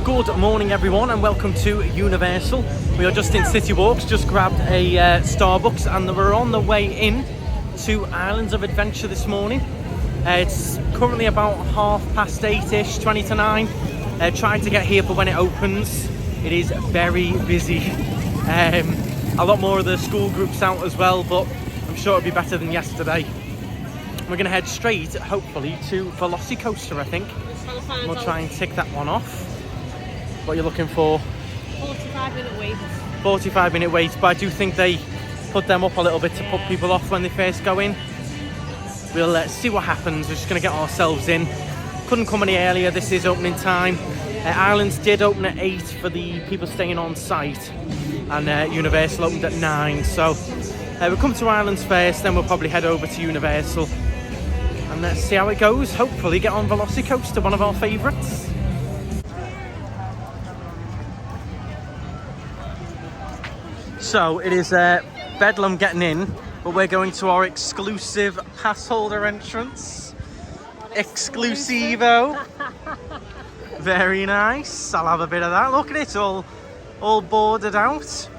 Good morning everyone and welcome to Universal. We are just in City Walks, just grabbed a Starbucks and we're on the way in to Islands of Adventure this morning. It's currently about 8:30ish, 20 to 9. Trying to get here for when it opens. It is very busy. A lot more of the school groups out as well, but I'm sure it'll be better than yesterday. We're going to head straight, hopefully, to Velocicoaster, I think. We'll try and tick that one off. What are you looking for? 45-minute wait. 45-minute wait, but I do think they put them up a little bit to put people off when they first go in. We'll see what happens. We're just going to get ourselves in. Couldn't come any earlier. This is opening time. Islands did open at 8 for the people staying on site, and Universal opened at 9. So we'll come to Islands first, then we'll probably head over to Universal. And let's see how it goes. Hopefully get on Velocicoaster, one of our favourites. So it is Bedlam getting in, but we're going to our exclusive pass holder entrance. Exclusivo. Very nice. I'll have a bit of that. Look at it, all boarded out.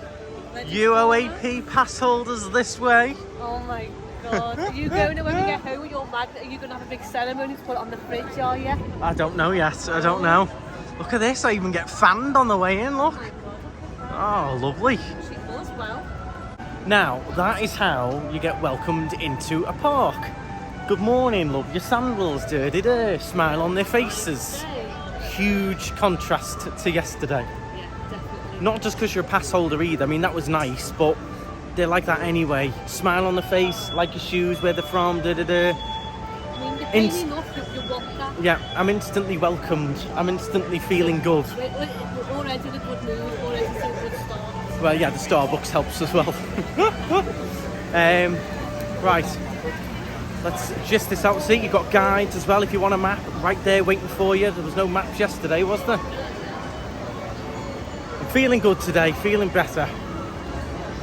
UOAP pass holders this way. Oh my god. Are you going to, when we get home with your magnet, are you going to have a big ceremony to put it on the fridge, are you? I don't know yet. I don't know. Look at this. I even get fanned on the way in. Look. Oh, lovely. She does well. Now, that is how you get welcomed into a park. Good morning, love. Your sandals dirty there. Smile on their faces. Huge contrast to yesterday. Yeah, definitely. Not just because you're a pass holder either. I mean, that was nice, but they're like that anyway. Smile on the face, like your shoes, where they're from, da da da. I mean, you're paying enough, you want that. Yeah, I'm instantly welcomed. I'm instantly feeling good. We're already in a good mood, already in a good start. Well, yeah, the Starbucks helps as well. Right. Let's gist this out. See, you've got guides as well if you want a map right there waiting for you. There was no maps yesterday, was there? I'm feeling good today, feeling better.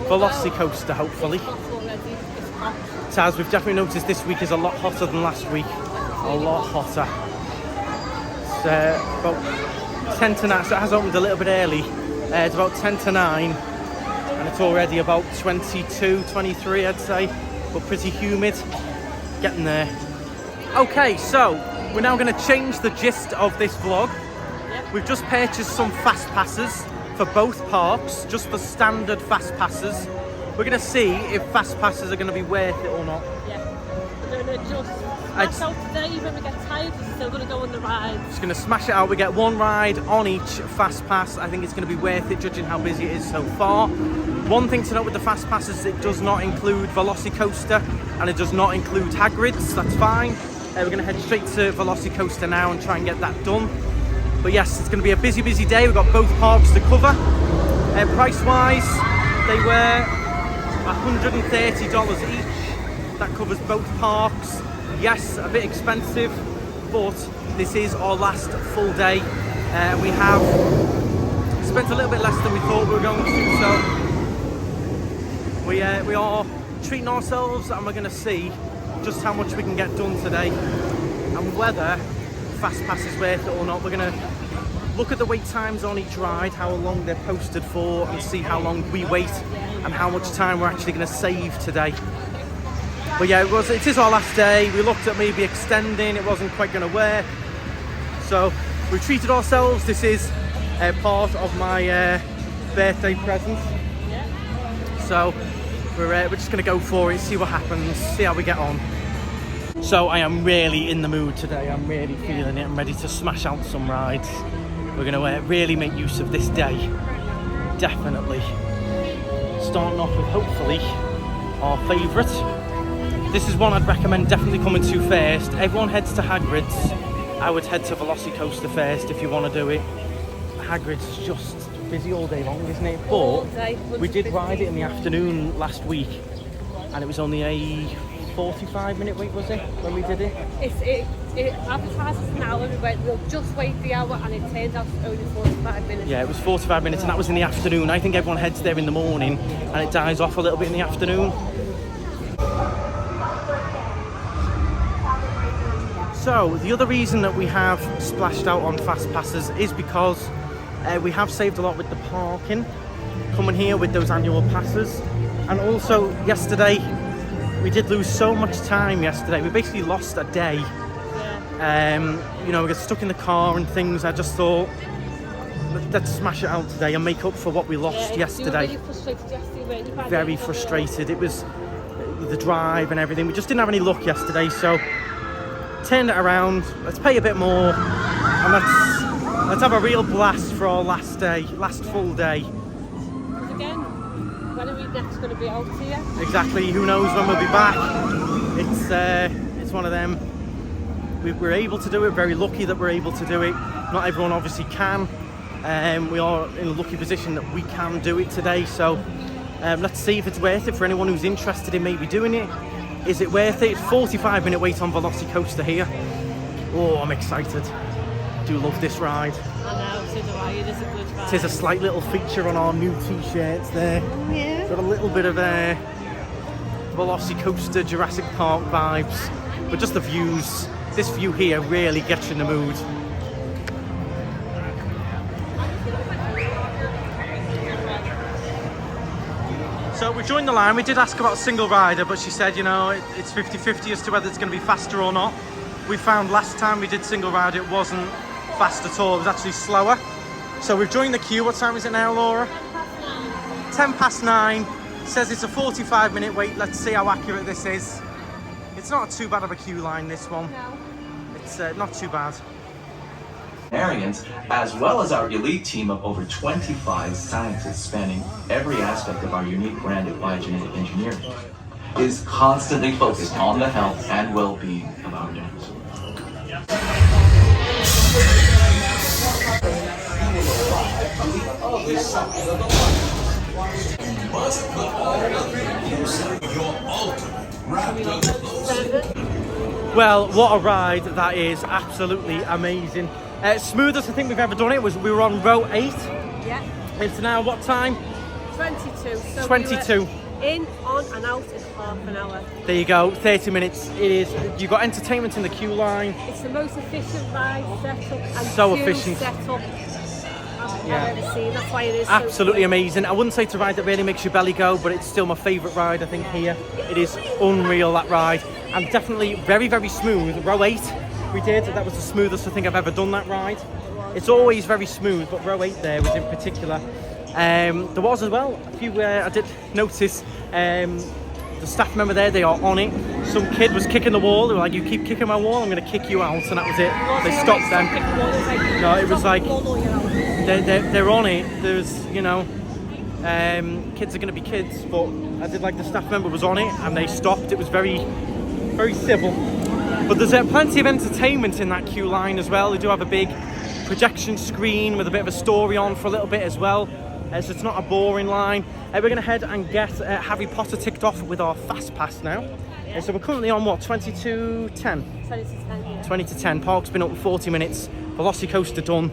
Velocicoaster, hopefully. Taz, we've definitely noticed this week is a lot hotter than last week. A lot hotter. It's about 10 to 9, so it has opened a little bit early. It's about 10 to 9, and it's already about 22, 23, I'd say, but pretty humid. Getting there. Okay, so we're now going to change the gist of this vlog. Yep. We've just purchased some fast passes for both parks, just the standard fast passes. We're going to see if fast passes are going to be worth it or not. Yeah, we're going to just smash out today. When we get tired, we're still going to go on the ride. Just going to smash it out. We get one ride on each fast pass. I think it's going to be worth it, judging how busy it is so far. One thing to note with the fast passes, it does not include Velocicoaster and it does not include Hogwarts. That's fine. We're going to head straight to Velocicoaster now and try and get that done. But yes, it's going to be a busy day. We've got both parks to cover. Price-wise, they were $130 each. That covers both parks. Yes, a bit expensive, but this is our last full day. We have spent a little bit less than we thought we were going to, so we are treating ourselves, and we're going to see just how much we can get done today and whether fast pass is worth it or not. We're going to look at the wait times on each ride, how long they're posted for, and see how long we wait and how much time we're actually going to save today. But yeah, it is our last day. We looked at maybe extending, it wasn't quite going to work, so we treated ourselves. This is part of my birthday present. So we're just going to go for it, see what happens, see how we get on. So I am really in the mood today. I'm really feeling it. I'm ready to smash out some rides. We're going to really make use of this day. Definitely. Starting off with hopefully our favourite. This is one I'd recommend definitely coming to first. Everyone heads to Hagrid's. I would head to Velocicoaster first if you want to do it. Hagrid's is just busy all day long, isn't it? But we did ride it in the afternoon last week, and it was only a 45-minute wait, was it, when we did it? It advertises an hour. We'll just wait the hour, and it turns out it's only 45 minutes. Yeah, it was 45 minutes, and that was in the afternoon. I think everyone heads there in the morning, and it dies off a little bit in the afternoon. So the other reason that we have splashed out on fast passes is because We have saved a lot with the parking, coming here with those annual passes. And also yesterday, we did lose so much time yesterday. We basically lost a day. You know, we got stuck in the car and things. I just thought, let's smash it out today and make up for what we lost yesterday. You were really frustrated yesterday, weren't you? Very frustrated. It was the drive and everything. We just didn't have any luck yesterday, so turned it around. Let's pay a bit more and let's have a real blast for our last full day. Because again, when are we next going to be out here? Exactly. Who knows when we'll be back? It's one of them. We're able to do it. Very lucky that we're able to do it. Not everyone obviously can. We are in a lucky position that we can do it today. So let's see if it's worth it for anyone who's interested in maybe doing it. Is it worth it? It's 45-minute wait on Velocicoaster here. Oh, I'm excited. Do love this ride. I know, so do I. It is a good ride. It is a slight little feature on our new t-shirts there. Yeah. Got a little bit of Velocicoaster Jurassic Park vibes. But just the views. This view here really gets you in the mood. So we joined the line. We did ask about single rider, but she said, you know, it's 50-50 as to whether it's going to be faster or not. We found last time we did single rider, it wasn't fast at all. It was actually slower. So we've joined the queue. What time is it now, Laura? 9:10. Says it's a 45-minute wait. Let's see how accurate this is. It's not too bad of a queue line, this one. No. It's not too bad. As well as our elite team of over 25 scientists spanning every aspect of our unique brand of biogenetic engineering, is constantly focused on the health and well-being of our dinosaurs. Well, what a ride that is. Absolutely amazing. Smoothest I think we've ever done it was we were on row 8. Yeah. It's now what time? 22. So 22. We were in, on and out in half an hour. There you go, 30 minutes. It is. You've got entertainment in the queue line. It's the most efficient ride setup and So queue efficient. setup I've ever seen. That's why it is Absolutely so amazing. I wouldn't say it's a ride that really makes your belly go, but it's still my favourite ride I think here. It is unreal, that ride. And definitely very, very smooth. Row 8 we did. That was the smoothest I think I've ever done that ride. It's always very smooth, but row 8 there was in particular. There was as well a few where I did notice the staff member there, they are on it. Some kid was kicking the wall. They were like, you keep kicking my wall, I'm going to kick you out. And that was it. They stopped them. No, it was like, they're on it. There's, you know, kids are going to be kids. But I did like the staff member was on it and they stopped. It was very, very civil. But there's plenty of entertainment in that queue line as well. They do have a big projection screen with a bit of a story on for a little bit as well. So it's not a boring line. We're going to head and get Harry Potter ticked off with our fast pass now. So we're currently on what, 20 to 10? 20 to 10, yeah. 20 to 10. Park's been up for 40 minutes. Velocicoaster done.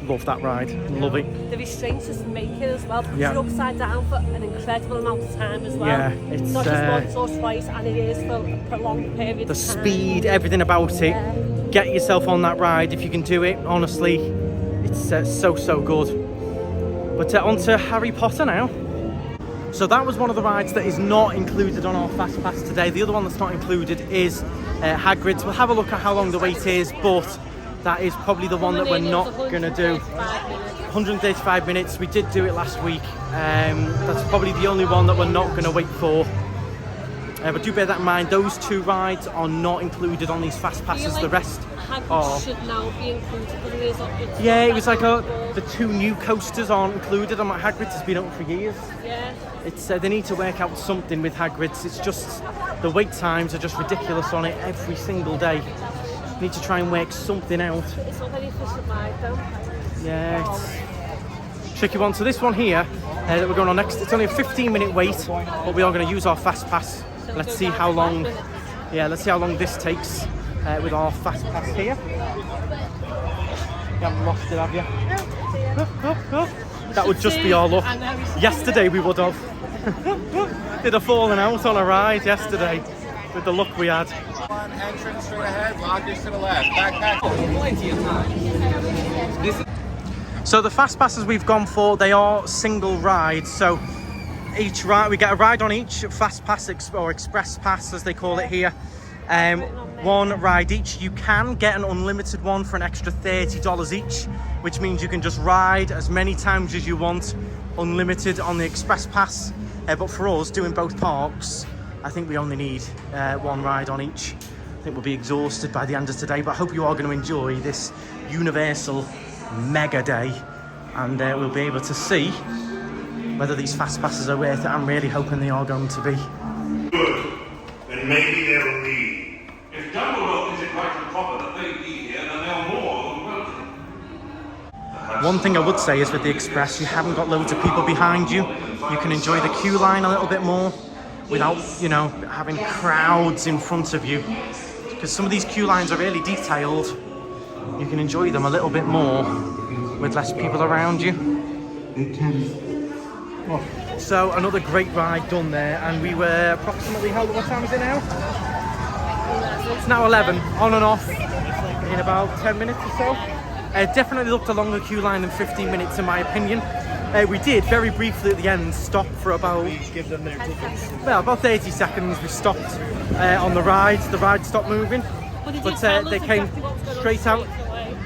Love that ride. Love it. The restraints just make it as well. Yeah. You're upside down for an incredible amount of time as well. Yeah, it's not just once or twice, and it is for a prolonged period of time. The speed, everything about it. Yeah. Get yourself on that ride if you can do it. Honestly, it's so good. But on to Harry Potter now. So that was one of the rides that is not included on our fast pass today. The other one that's not included is Hagrid's. We'll have a look at how long the wait is, but that is probably the one that we're not going to do. 135 minutes. We did do it last week. That's probably the only one that we're not going to wait for. But do bear that in mind, those two rides are not included on these fast passes. Like the rest Hagrid should now be included, but it is. Yeah, it was like the two new coasters aren't included. I'm like, Hagrid's has been up for years. Yeah. It's they need to work out something with Hagrid's. It's just the wait times are just ridiculous on it every single day. Need to try and work something out. It's not very efficient ride though. Yeah, it's a tricky one. So this one here that we're going on next, it's only a 15-minute wait, but we are going to use our fast pass. Let's see how long. Yeah, let's see how long this takes with our fast pass here. You haven't lost it, have you? No. That would just be our luck. Yesterday we would have. Did a falling out on a ride yesterday with the luck we had. One entrance straight ahead, lockers to the left, backpack. So the fast passes we've gone for, they are single rides. So each ride, we get a ride on each fast pass or express pass as they call it here. One ride each. You can get an unlimited one for an extra $30 each, which means you can just ride as many times as you want, unlimited on the express pass. But for us, doing both parks, I think we only need one ride on each. I think we'll be exhausted by the end of today, but I hope you are going to enjoy this Universal mega day, and we'll be able to see whether these fast passes are worth it. I'm really hoping they are going to be. Good. Then maybe they will leave. If Dumbledore thinks it right and proper that they be here, then they are more than welcome. One thing I would say is with the Express, you haven't got loads of people behind you. You can enjoy the queue line a little bit more without, you know, having crowds in front of you. Because some of these queue lines are really detailed. You can enjoy them a little bit more with less people around you. So another great ride done there, and we were approximately, what time is it now? It's now 11, on and off in about 10 minutes or so. Definitely looked a longer queue line than 15 minutes in my opinion. We did very briefly at the end stop for about, well, about 30 seconds. We stopped on the ride stopped moving, but they came straight out.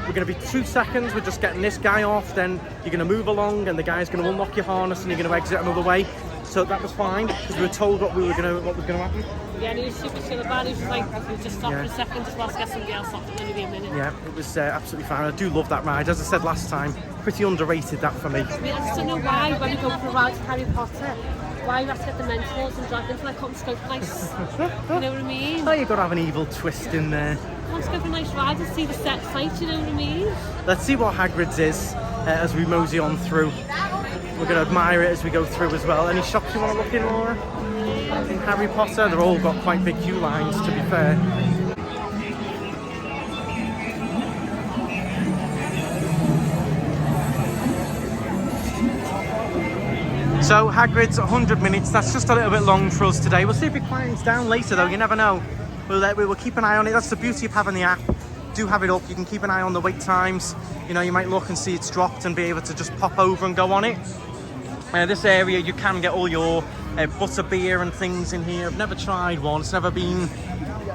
We're going to be 2 seconds, we're just getting this guy off, then you're going to move along and the guy's going to unlock your harness and you're going to exit another way. So that was fine, because we were told what was going to happen. Yeah, and he was super chill about it. He was like, we'll just stop for a second, just whilst get somebody else off, it's only be a minute. Yeah, it was absolutely fine. I do love that ride. As I said last time, pretty underrated that for me. I mean, I just don't know why, when we go for a ride to Harry Potter, why you have to get the mentors and drag them to like come scope nice. You know what I mean? Oh, you've got to have an evil twist in there. Let's go for a nice ride and see the set sight, you know what I mean? Let's see what Hagrid's is as we mosey on through. We're going to admire it as we go through as well. Any shops you want to look in, Laura? In Harry Potter, they're all got quite big queue lines, to be fair. So Hagrid's 100 minutes, that's just a little bit long for us today. We'll see if it quiets down later though, you never know. We'll keep an eye on it. That's the beauty of having the app. Do have it up, you can keep an eye on the wait times. You know, you might look and see it's dropped and be able to just pop over and go on it. This area, you can get all your butter beer and things in here. I've never tried one, it's never been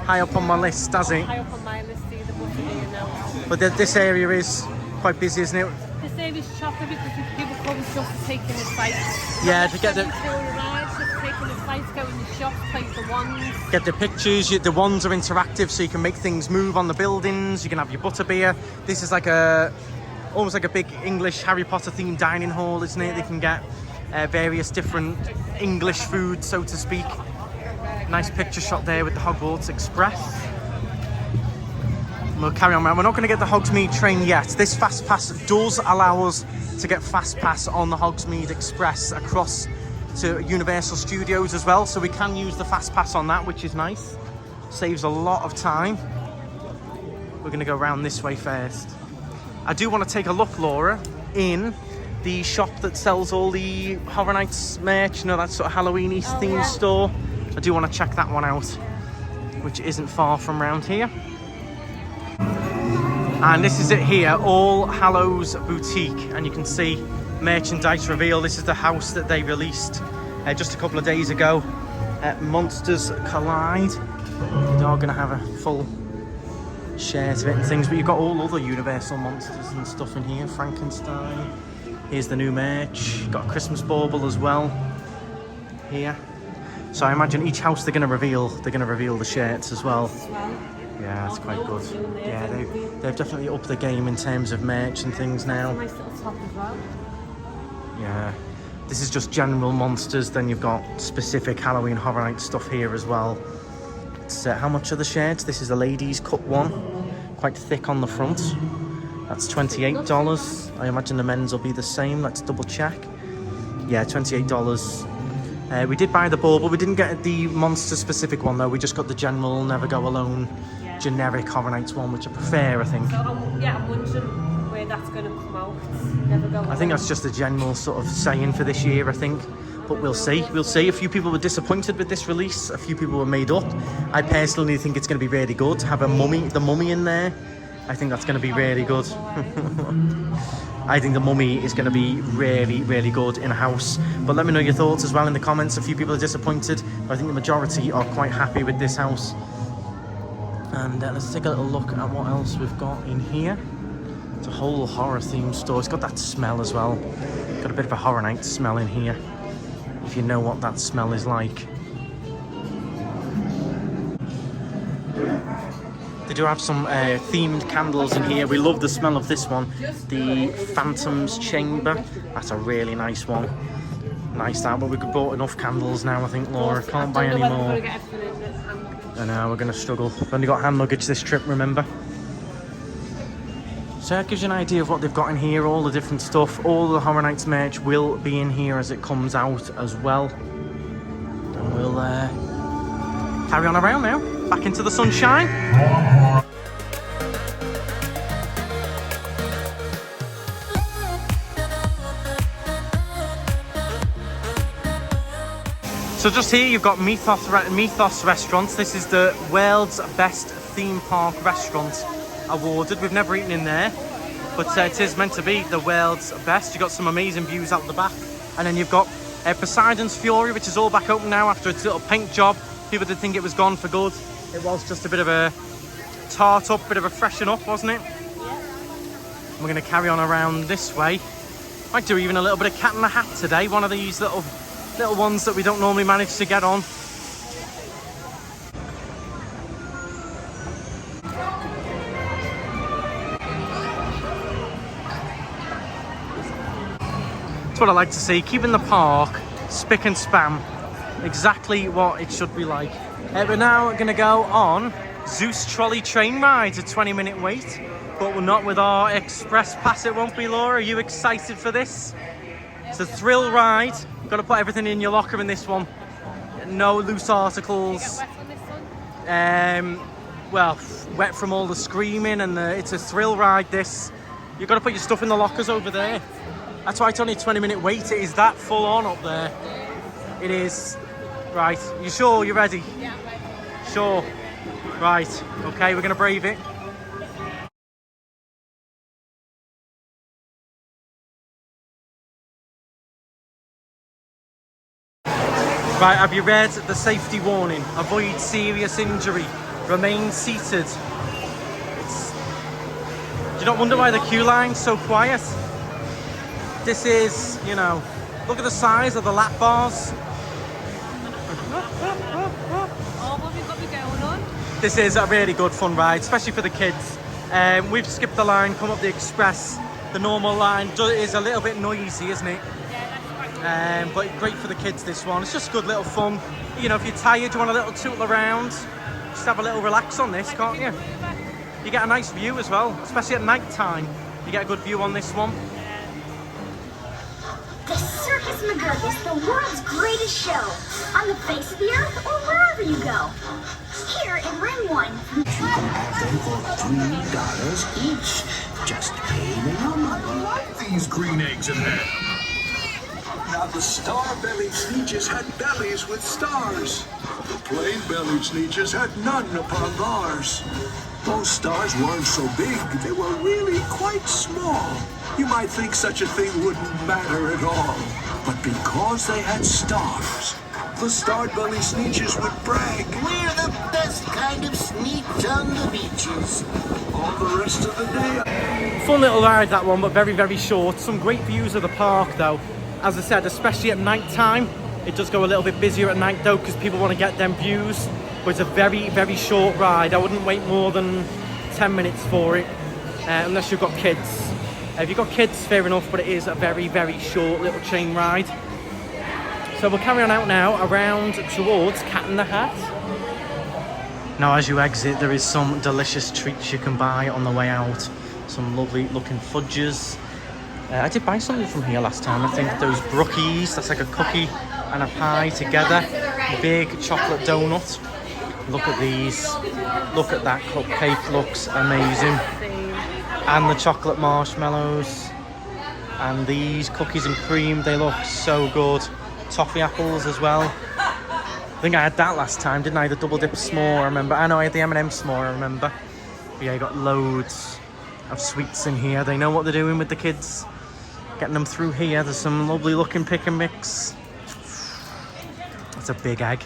high up on my list, has it? High up on my list, the butter beer now. But this area is quite busy, isn't it? This area's chocker because people come just to take in the sights. Yeah, to get the... Taking the sights, go in the shops, place the wands. Get the pictures, the wands are interactive so you can make things move on the buildings. You can have your butterbeer. This is like almost like a big English Harry Potter themed dining hall, isn't it? They can get various different English food, so to speak. Nice picture shot there with the Hogwarts Express. We'll carry on. We're not going to get the Hogsmeade train yet. This fast pass does allow us to get fast pass on the Hogsmeade Express across to Universal Studios as well, so we can use the fast pass on that, which is nice. Saves a lot of time. We're going to go around this way first. I do want to take a look, Laura, in the shop that sells all the Horror Nights merch, you know, that sort of Halloween-y themed store. I do want to check that one out, which isn't far from around here. And this is it here, All Hallows Boutique, and you can see merchandise reveal. This is the house that they released just a couple of days ago at Monsters Collide. They are going to have a full share of it and things, but you've got all other Universal monsters and stuff in here. Frankenstein. Here's the new merch. You've got a Christmas bauble as well here. So I imagine each house they're going to reveal the shirts as well. Yeah, it's quite good. Yeah, they've definitely upped the game in terms of merch and things now. Nice little top as well. Yeah, this is just general monsters. Then you've got specific Halloween Horror Night stuff here as well. It's, how much are the shirts? This is a ladies cut one, quite thick on the front. That's $28. I imagine the men's will be the same. Let's double check. Yeah, $28. We did buy the bauble. We didn't get the monster specific one though. We just got the general Never Go Alone generic Horror Nights one, which I prefer, I think. So I'm wondering where that's going to come out. Never Go Alone. I think that's just a general sort of saying for this year, I think. But we'll see. We'll see. A few people were disappointed with this release. A few people were made up. I personally think it's going to be really good to have the mummy in there. I think that's going to be really good. I think the Mummy is going to be really, really good in a house. But let me know your thoughts as well in the comments. A few people are disappointed, but I think the majority are quite happy with this house. And let's take a little look at what else we've got in here. It's a whole horror themed store. It's got that smell as well. Got a bit of a Horror Night smell in here, if you know what that smell is like. They do have some themed candles in here. We love the smell of this one, the Phantom's Chamber. That's a really nice one. Nice that, but we've bought enough candles now, I think, Laura. Can't buy any more. I know, we're going to struggle. We've only got hand luggage this trip, remember? So that gives you an idea of what they've got in here, all the different stuff. All the Horror Nights merch will be in here as it comes out as well. And we'll carry on around now, back into the sunshine. So just here you've got Mythos Restaurants. This is the world's best theme park restaurant awarded. We've never eaten in there, but it is meant to be the world's best. You've got some amazing views out the back, and then you've got Poseidon's Fury, which is all back open now after its little paint job. People did think it was gone for good. It was just a bit of a tart up, bit of a freshen up, wasn't it? Yeah. We're going to carry on around this way. Might do even a little bit of Cat in the Hat today. One of these little ones that we don't normally manage to get on. That's what I like to see, keeping the park spick and span, exactly what it should be like. We're now going to go on Seuss trolley train ride, a 20-minute wait, but we're not with our express pass, it won't be, Laura. Are you excited for this? It's a thrill ride. You've got to put everything in your locker in this one. No loose articles. You get wet on this one? Well, wet from all the screaming, and it's a thrill ride, this. You've got to put your stuff in the lockers over there. That's why it's only a 20-minute wait. It is that full on up there. It is. Right, you sure? You ready? Yeah, I'm ready. Sure. Right, okay, we're going to brave it. Right, have you read the safety warning? Avoid serious injury. Remain seated. Do you not wonder why the queue line's so quiet? This is, you know, look at the size of the lap bars. Oh, what have you got me going on? This is a really good fun ride, especially for the kids. We've skipped the line, come up the express. The normal line is a little bit noisy, isn't it? But great for the kids, this one. It's just good little fun. You know, if you're tired, you want a little tootle around, just have a little relax on this, can't you? You get a nice view as well, especially at night time. You get a good view on this one. The Circus McGurk is the world's greatest show. On the face of the earth or wherever you go. Here in Ring 1. You can have them for $3 each. Just pay me your money. I like these green eggs in there. Now the star-bellied sneetches had bellies with stars. The plain-bellied sneetches had none upon theirs. Those stars weren't so big, they were really quite small. You might think such a thing wouldn't matter at all. But because they had stars, the star-bellied sneetches would brag. We're the best kind of sneetch on the beaches. All the rest of the day. Fun little ride, that one, but very, very short. Some great views of the park, though. As I said, especially at night time. It does go a little bit busier at night, though, because people want to get them views. But it's a very, very short ride. I wouldn't wait more than 10 minutes for it, unless you've got kids. If you've got kids, fair enough, but it is a very, very short little train ride. So we'll carry on out now, around towards Cat in the Hat. Now, as you exit, there is some delicious treats you can buy on the way out. Some lovely looking fudges. I did buy something from here last time, I think. Those brookies, that's like a cookie and a pie together. Big chocolate donut. Look at these. Look at that cupcake, looks amazing. And the chocolate marshmallows. And these cookies and cream, they look so good. Toffee apples as well. I think I had that last time, didn't I? The double dip s'more, I remember. I know I had the M&M s'more, I remember. But yeah, you got loads of sweets in here. They know what they're doing with the kids. Getting them through here. There's some lovely looking pick and mix. It's a big egg.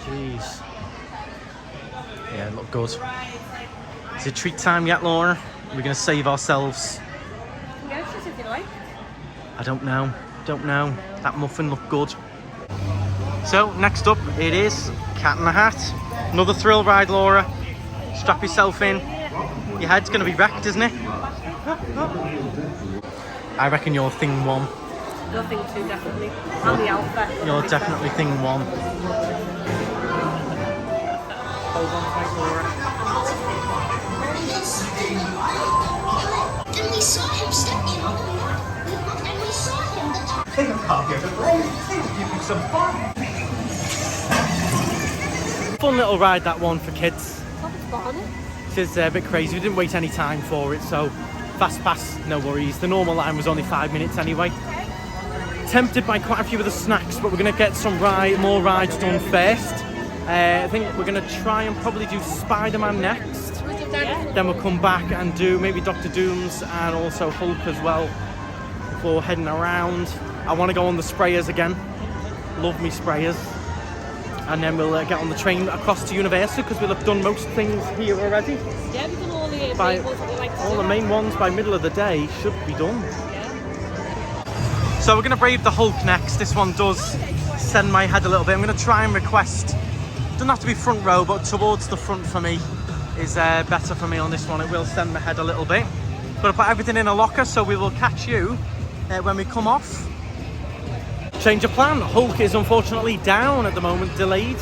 Jeez. Yeah, look good. Is it treat time yet, Laura? We're going to save ourselves. Yes, if you like. I don't know. Don't know. That muffin looked good. So, next up, it is Cat in the Hat. Another thrill ride, Laura. Strap yourself in. Your head's going to be wrecked, isn't it? I reckon you're thing 1. You're thing 2, definitely. I'm the alpha. You're definitely thing 1. Hold on tight, Laura. And we saw him step in on the map. We looked and we saw him. They have come here to play. They will give you some fun. Fun little ride, that one, for kids. Something's got on it. It's a bit crazy. We didn't wait any time for it, so fast pass, no worries. The normal line was only 5 minutes anyway. Tempted by quite a few of the snacks, but we're going to get some more rides done first. I think we're going to try and probably do Spiderman next. Then we'll come back and do maybe Dr. Doom's and also Hulk as well before heading around. I want to go on the sprayers again. Love me sprayers. And then we'll get on the train across to Universal because we'll have done most things here already. Yeah, we've done all the main ones that we like to all do. the main ones by middle of the day should be done. Yeah. So we're going to brave the Hulk next. This one does send my head a little bit. I'm going to try and request, doesn't have to be front row, but towards the front for me is better for me on this one. It will send my head a little bit. Got to put everything in a locker, so we will catch you when we come off. Change of plan. Hulk is unfortunately down at the moment, delayed.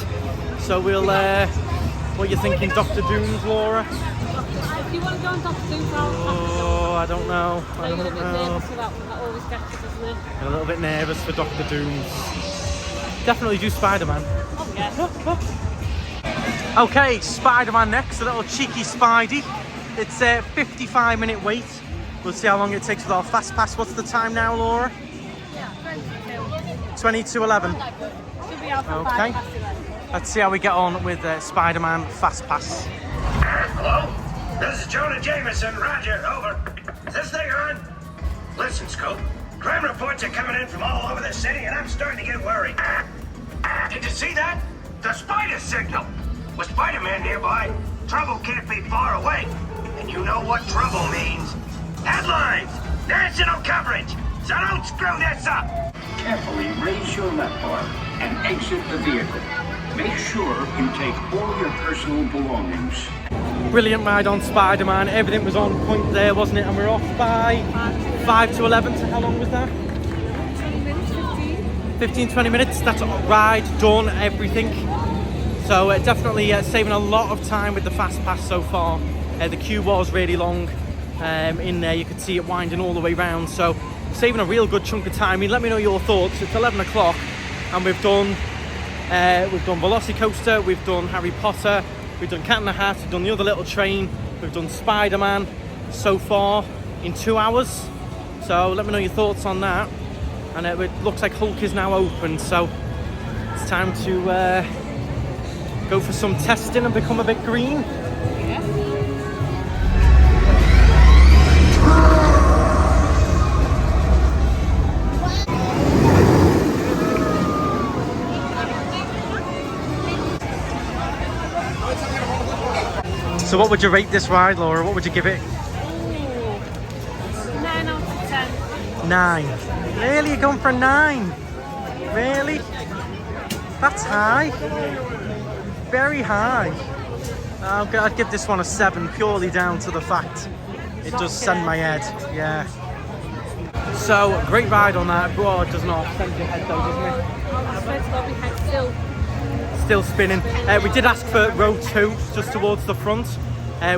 So we'll, what are you thinking, Dr. Doom's, Laura? If you want to go on Dr. Doom's, Oh, I don't know. I you're a don't bit know. nervous for that always gets us, isn't it? I'm a little bit nervous for Dr. Doom's. Definitely do Spider-Man. Oh, yeah. Okay, Spider-Man next, a little cheeky Spidey. It's a 55-minute wait. We'll see how long it takes with our fast pass. What's the time now, Laura? 20 to 11. Should be out for Okay. 11. Let's see how we get on with Spider-Man fast pass. Hello? This is Jonah Jameson. Roger, over. Is this thing on? Listen, Scope. Crime reports are coming in from all over the city, and I'm starting to get worried. Did you see that? The spider signal. With Spider-Man nearby, trouble can't be far away. And you know what trouble means. Headlines! National coverage! So don't screw this up! Carefully raise your left arm and exit the vehicle. Make sure you take all your personal belongings. Brilliant ride on Spider-Man. Everything was on point there, wasn't it? And we're off by 5 to 11. So how long was that? 20 minutes, 15. 15-20 minutes. That's a ride done, everything. So definitely saving a lot of time with the fast pass so far. The queue was really long in there. You could see it winding all the way round. So saving a real good chunk of time. I mean, let me know your thoughts. It's 11 o'clock and we've done Velocicoaster, we've done Harry Potter, we've done Cat in the Hat, we've done the other little train, we've done Spider-Man so far in 2 hours. So let me know your thoughts on that. And it looks like Hulk is now open, so it's time to go for some testing and become a bit green. So what would you rate this ride, Laura? What would you give it? 9 out of 10. 9. Really? You're going for a 9? Really? That's high. Very high. I'd give this one a 7, purely down to the fact it does send my head. Yeah. So, great ride on that. Oh, it does not send your head though, doesn't it? I swear to God, my head's Still spinning. We did ask for row 2, just towards the front,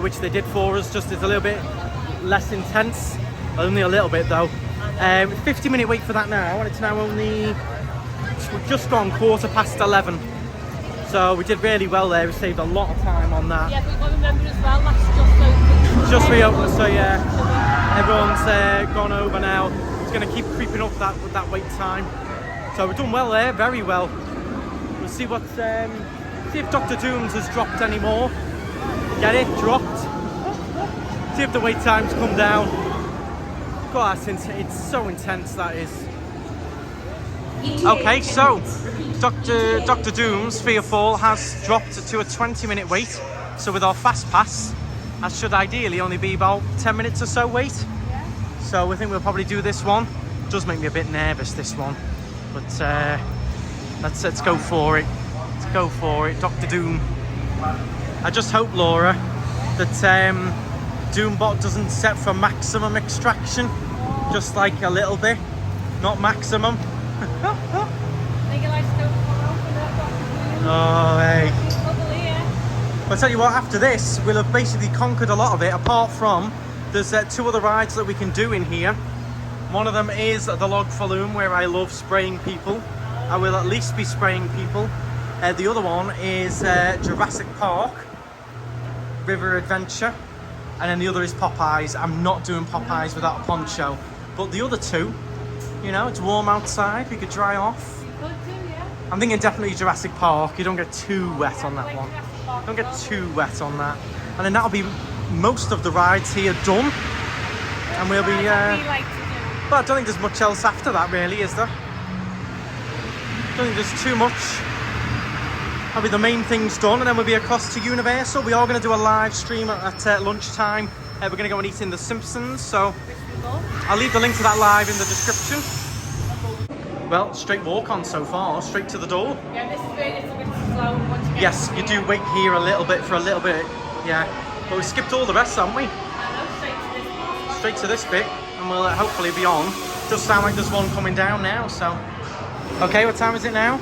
which they did for us. Just it's a little bit less intense. Only a little bit though. 50-minute wait for that now, and it's now only just gone 11:15. So we did really well there. We saved a lot of time on that. Yeah, but you've got to remember as well, that's just open. Just reopened, so yeah, everyone's gone over now. It's going to keep creeping up that wait time. So we've done well there, very well. We'll see what see if Dr. Doom's has dropped any more. Get it? Dropped. See if the wait times come down. God, it's so intense, that is. Okay, so Dr. Doom's Fearfall has dropped to a 20-minute wait. So with our fast pass, that should ideally only be about 10 minutes or so wait. So I think we'll probably do this one. It does make me a bit nervous, this one. But let's go for it. Let's go for it, Dr. Doom. I just hope, Laura, that Doombot doesn't set for maximum extraction. Just like a little bit, not maximum. Oh, hey. I'll tell you what, after this, we'll have basically conquered a lot of it, apart from there's 2 other rides that we can do in here. One of them is the log flume, where I love spraying people. I will at least be spraying people. The other one is Jurassic Park, River Adventure. And then the other is Popeyes. I'm not doing Popeyes without a poncho. But the other 2, you know, it's warm outside, we could dry off. I'm thinking definitely Jurassic Park. You don't get too wet on that one. Don't get too wet on that. And then that'll be most of the rides here done. And we'll be... But I don't think there's much else after that, really, is there? I don't think there's too much. That'll be the main things done, and then we'll be across to Universal. We are going to do a live stream at lunchtime. We're going to go and eat in the Simpsons, so I'll leave the link to that live in the description. Well, straight walk on so far, straight to the door. Yeah, this is a little bit slow. Yes, you do wait here a little bit for a little bit, yeah. But we skipped all the rest, haven't we? Straight to this bit, and we'll hopefully be on. Does sound like there's one coming down now, so. Okay, what time is it now?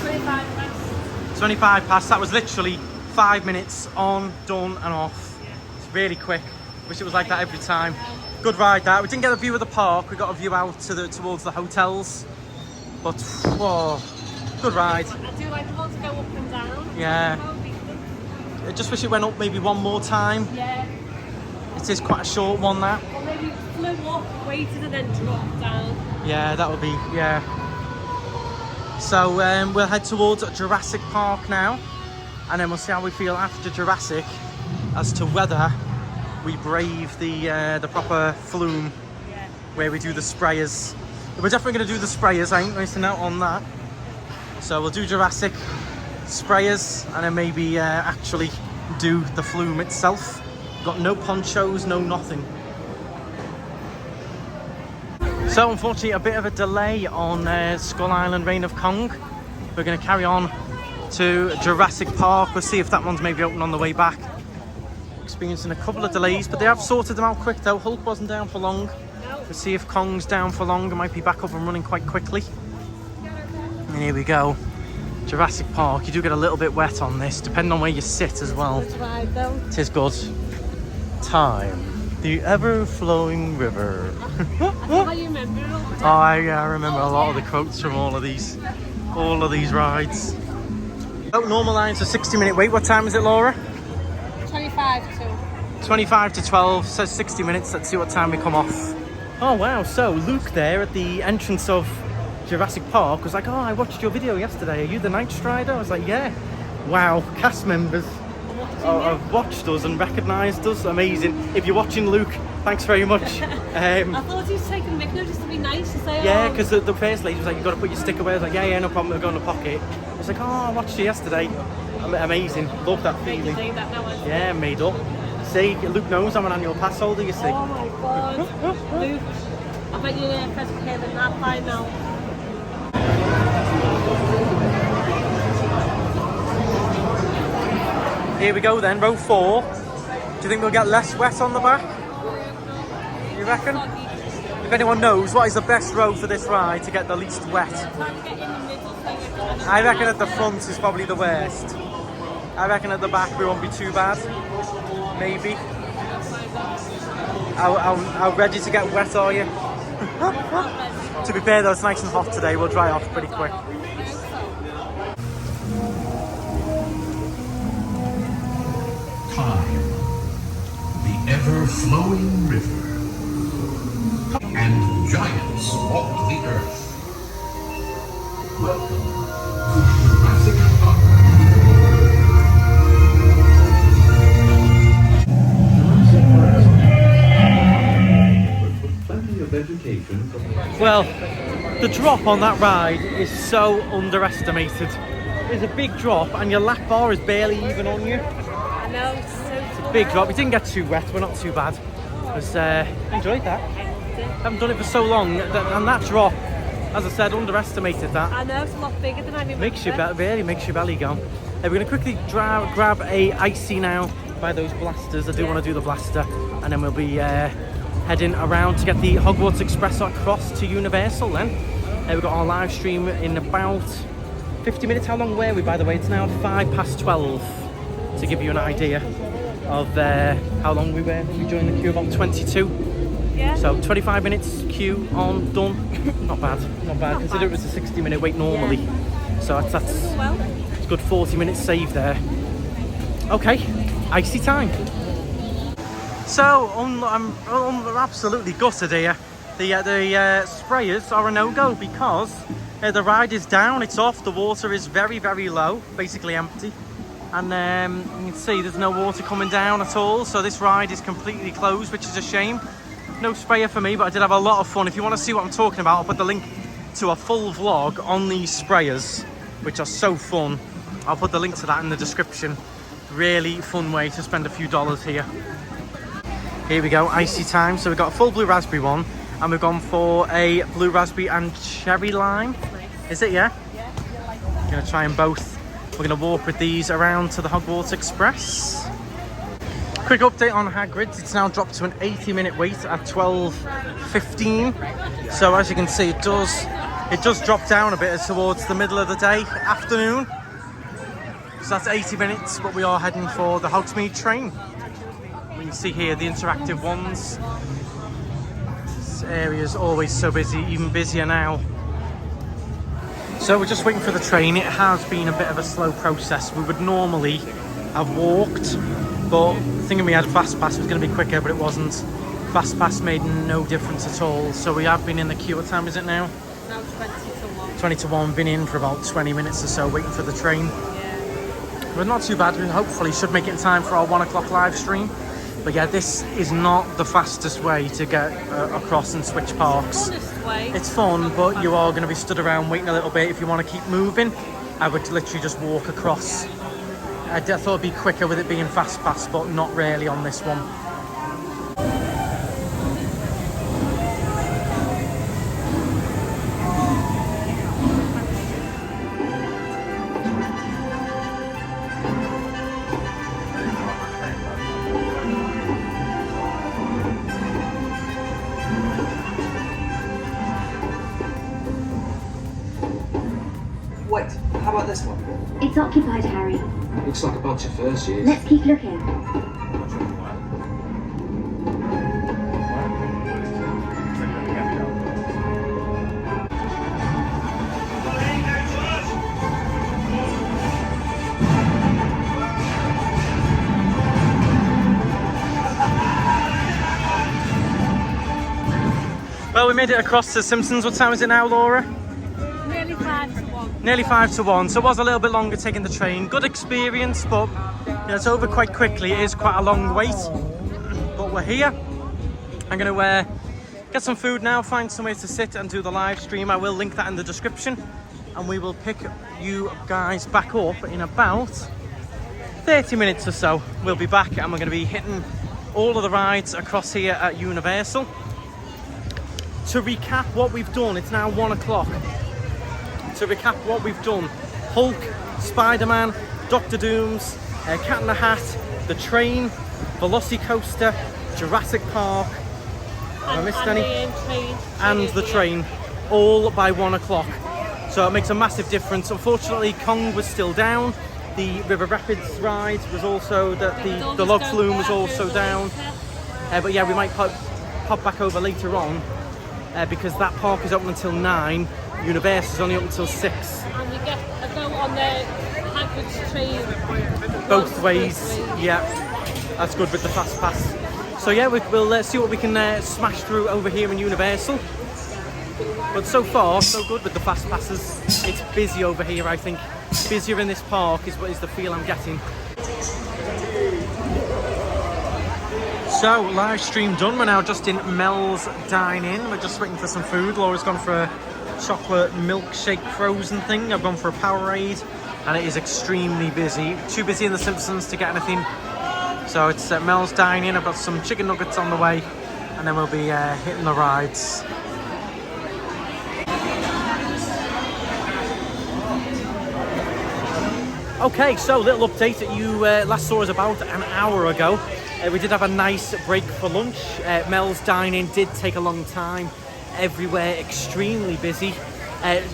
25 past. 25 past. That was literally 5 minutes on, done, and off. Yeah. It's really quick. Wish it was like that every time. Good ride that. We didn't get a view of the park. We got a view out towards the hotels. But whoa, good ride. I do like the one to go up and down. Yeah. I just wish it went up maybe one more time. Yeah. It is quite a short one, that. Or maybe flew up, waited, and then dropped down. Yeah, that would be, yeah. So we'll head towards Jurassic Park now, and then we'll see how we feel after Jurassic as to whether we brave the proper flume, yeah, where we do the sprayers. We're definitely going to do the sprayers. I ain't missing out on that. So we'll do Jurassic, sprayers, and then maybe actually do the flume itself. Got no ponchos, no nothing. So unfortunately a bit of a delay on Skull Island Reign of Kong. We're going to carry on to Jurassic Park. We'll see if that one's maybe open on the way back. Experiencing a couple of delays, but they have sorted them out quick though. Hulk wasn't down for long. We'll see if Kong's down for long. It might be back up and running quite quickly. And here we go. Jurassic Park. You do get a little bit wet on this, depending on where you sit as well. It is good. Time. The ever-flowing river. How you remember it all the time. Oh, I remember a lot of the quotes from all of these rides. Oh, normal lines a 60-minute wait. What time is it, Laura? 25 to. 25 to 12, says 60 minutes. Let's see what time we come off. Oh wow, so Luke there at the entrance of Jurassic Park was like, oh, I watched your video yesterday. Are you the KnightStrider? I was like, yeah. Wow, cast members have watched us and recognised us. Amazing. If you're watching, Luke, thanks very much. I thought he was taking a mic just to be nice to say, yeah, because the first lady was like, you've got to put your stick away. I was like, yeah, no problem, it'll go in the pocket. I was like, oh, I watched you yesterday. Amazing. Love that feeling. Yeah, made up. See, Luke knows I'm an annual pass holder, you see. Oh my god. Luke, I bet you're there for than that by now. Here we go then, row 4. Do you think we'll get less wet on the back? You reckon? If anyone knows, what is the best row for this ride to get the least wet? I reckon at the front is probably the worst. I reckon at the back we won't be too bad. Maybe. How ready to get wet are you? To be fair though, it's nice and hot today. We'll dry off pretty quick. Time, the ever-flowing river, and giants walk the earth. Welcome to Jurassic Park. Well, the drop on that ride is so underestimated. There's a big drop and your lap bar is barely even on you. I know, it's so It's a big drop. We didn't get too wet, we're not too bad. Enjoyed that. Haven't done it for so long, and that drop, as I said, underestimated that. I know, it's a lot bigger than I remember. Really makes your belly go. We're going to quickly grab a icy now by those blasters. I do want to do the blaster, and then we'll be heading around to get the Hogwarts Express across to Universal then. We've got our live stream in about 50 minutes. How long were we, by the way? It's now 12:05, to give you an idea of how long we were. We joined the queue about 22. Yeah. So 25 minutes queue on, done. Not bad. Consider it was a 60-minute wait normally. Yeah. So that's it's a good 40 minutes saved there. Okay, icy time. So I'm absolutely gutted here. The sprayers are a no-go because the ride is down, it's off, the water is very, very low, basically empty. And you can see there's no water coming down at all, so this ride is completely closed, which is a shame. No sprayer for me, but I did have a lot of fun. If you want to see what I'm talking about, I'll put the link to a full vlog on these sprayers, which are so fun. I'll put the link to that in the description. Really fun way to spend a few dollars here. Here we go, icy time. So we've got a full blue raspberry one, and we've gone for a blue raspberry and cherry lime. Is it, yeah? Yeah. Gonna try them both. We're gonna walk with these around to the Hogwarts Express. Quick update on Hagrid's. It's now dropped to an 80-minute wait at 12:15. So as you can see, it does drop down a bit towards the middle of the day, afternoon. So that's 80 minutes, but we are heading for the Hogsmeade train. You can see here the interactive ones. This area is always so busy, even busier now. So we're just waiting for the train. It has been a bit of a slow process. We would normally have walked, but thinking we had Fast Pass was going to be quicker, but it wasn't. Fast Pass made no difference at all. So we have been in the queue. What time is it now? Now 20 to 1. 20 to 1. Been in for about 20 minutes or so waiting for the train. Yeah. But not too bad. We hopefully should make it in time for our 1 o'clock live stream. But yeah, this is not the fastest way to get across and switch parks. It's fun, but you are going to be stood around waiting a little bit. If you want to keep moving, I would literally just walk across. I thought it'd be quicker with it being Fast Pass, but not really on this one. Wait, how about this one? It's occupied, Harry. Looks like a bunch of first years. Let's keep looking. Well, we made it across to Simpsons. What time is it now, Laura? Nearly 5 to 1. Nearly 5 to 1, so it was a little bit longer taking the train. Good experience, but it's over quite quickly. It is quite a long wait, but we're here. I'm going to get some food now, find somewhere to sit and do the live stream. I will link that in the description, and we will pick you guys back up in about 30 minutes or so. We'll be back, and we're going to be hitting all of the rides across here at Universal. To recap what we've done, it's now 1 o'clock. To recap what we've done: Hulk, Spiderman, Doctor Doom's, Cat in the Hat, the train, Velocicoaster, Jurassic Park. Have I missed any? And the train, all by 1 o'clock. So it makes a massive difference. Unfortunately, Kong was still down. The River Rapids ride was also the log flume was also down. But yeah, we might pop back over later on because that park is open until 9. Universal's only up until 6. And you get a go on the Hagrid's train. Both ways, yeah. That's good with the Fast Pass. So yeah, we'll see what we can smash through over here in Universal. But so far, so good with the Fast Passes. It's busy over here, I think. Busier in this park is the feel I'm getting. So, live stream done. We're now just in Mel's Dine-In. We're just waiting for some food. Laura's gone for a chocolate milkshake frozen thing. I've gone for a Powerade, and it is extremely busy. Too busy in the Simpsons to get anything. So it's Mel's Dine-In. I've got some chicken nuggets on the way, and then we'll be hitting the rides. Okay, so little update that you last saw us about an hour ago. We did have a nice break for lunch. Mel's Dine-In did take a long time. Everywhere extremely busy.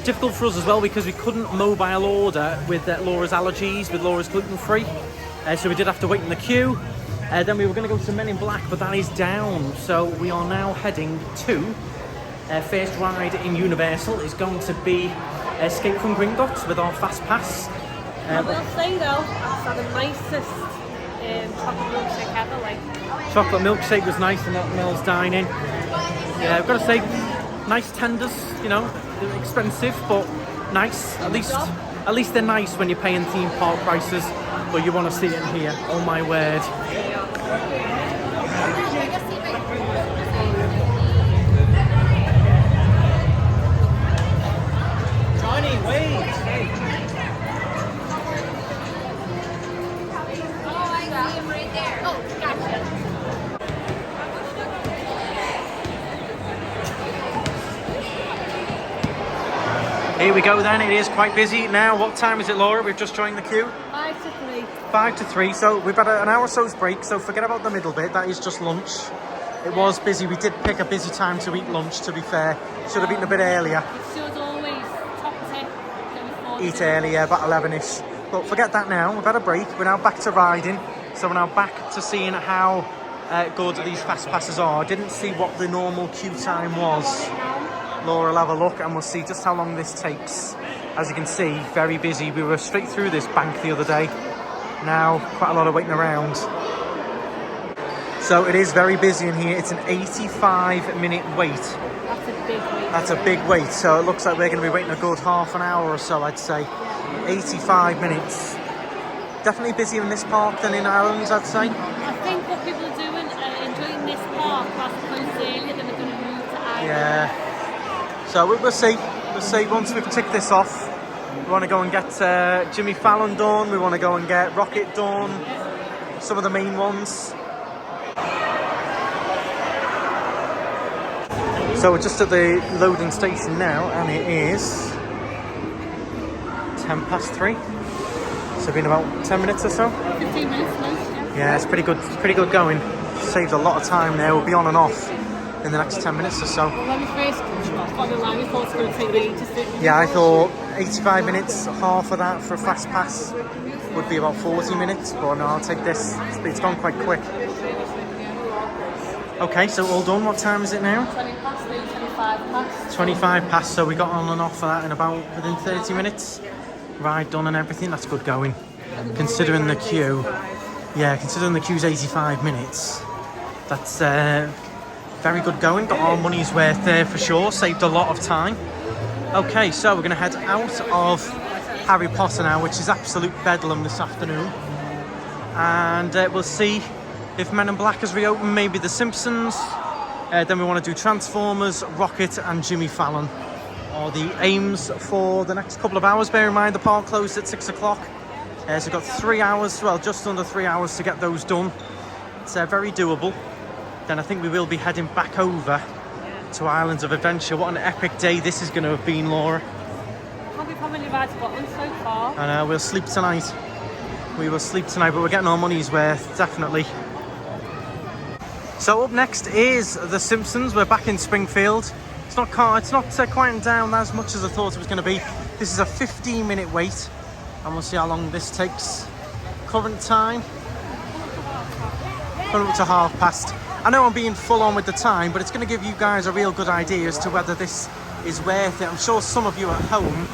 Difficult for us as well because we couldn't mobile order with Laura's allergies, with Laura's gluten-free. So we did have to wait in the queue. Then we were going to go to Men in Black, but that is down. So we are now heading to first ride in Universal is going to be Escape from Gringotts with our fast pass. I will say though, I've had the nicest chocolate milkshake ever. Like chocolate milkshake was nice in that Mel's Dine-In. Yeah, I've got to say, nice tenders. You know, they're expensive, but nice. At least they're nice when you're paying theme park prices. But you want to see it in here. Oh my word! Johnny, wait! Here we go then, it is quite busy now. What time is it, Laura? We've just joined the queue. 5 to 3. 5 to 3, so we've had an hour or so's break, so forget about the middle bit, that is just lunch. It was busy, we did pick a busy time to eat lunch, to be fair. Should have eaten a bit earlier. It should always top tip. Eat earlier, about 11ish. But forget that now, we've had a break, we're now back to riding. So we're now back to seeing how good these fast passes are. I didn't see what the normal queue time was. Laura will have a look and we'll see just how long this takes. As you can see, very busy. We were straight through this bank the other day. Now, quite a lot of waiting around. So it is very busy in here. It's an 85-minute wait. That's a big wait. That's a big wait. So it looks like we're going to be waiting a good half an hour or so, I'd say. 85 minutes. Definitely busier in this park than in Ireland, I'd say. I think what people are doing, enjoying this park, as opposed to earlier, then they're going to move to Ireland. Yeah. So we'll see. We'll see once we've ticked this off. We want to go and get Jimmy Fallon done. We want to go and get Rocket done. Some of the main ones. So we're just at the loading station now, and it is 10 past 3. So it's been about 10 minutes or so. 15 minutes, yeah. Yeah, it's pretty good. It's pretty good going. Saved a lot of time there. We'll be on and off in the next 10 minutes or so. Well, when we first got in line, we thought it was going to take ages. Yeah, I thought 85 minutes, half of that for a fast pass would be about 40 minutes, but no, I'll take this. It's gone quite quick. Okay, so all done. What time is it now? 20 past, 25 past. 25 past, so we got on and off for that in about within 30 minutes. Ride done and everything, that's good going. Considering the queue, yeah, considering the queue's 85 minutes, that's very good going. Got our money's worth there for sure, saved a lot of time. Okay, so we're going to head out of Harry Potter now, which is absolute bedlam this afternoon. And we'll see if Men in Black has reopened, maybe The Simpsons. Then we want to do Transformers, Rocket and Jimmy Fallon. Are the aims for the next couple of hours. Bear in mind the park closed at 6 o'clock. So we've got 3 hours, well just under 3 hours to get those done. It's very doable. Then I think we will be heading back over to Islands of Adventure. What an epic day this is going to have been, Laura. I can't believe how many rides we've got on so far. I know, we'll sleep tonight. We will sleep tonight, but we're getting our money's worth, definitely. So up next is The Simpsons. We're back in Springfield. It's not quieting down as much as I thought it was going to be. This is a 15-minute wait, and we'll see how long this takes. Current time, coming up to past. I know I'm being full on with the time, but it's going to give you guys a real good idea as to whether this is worth it. I'm sure some of you at home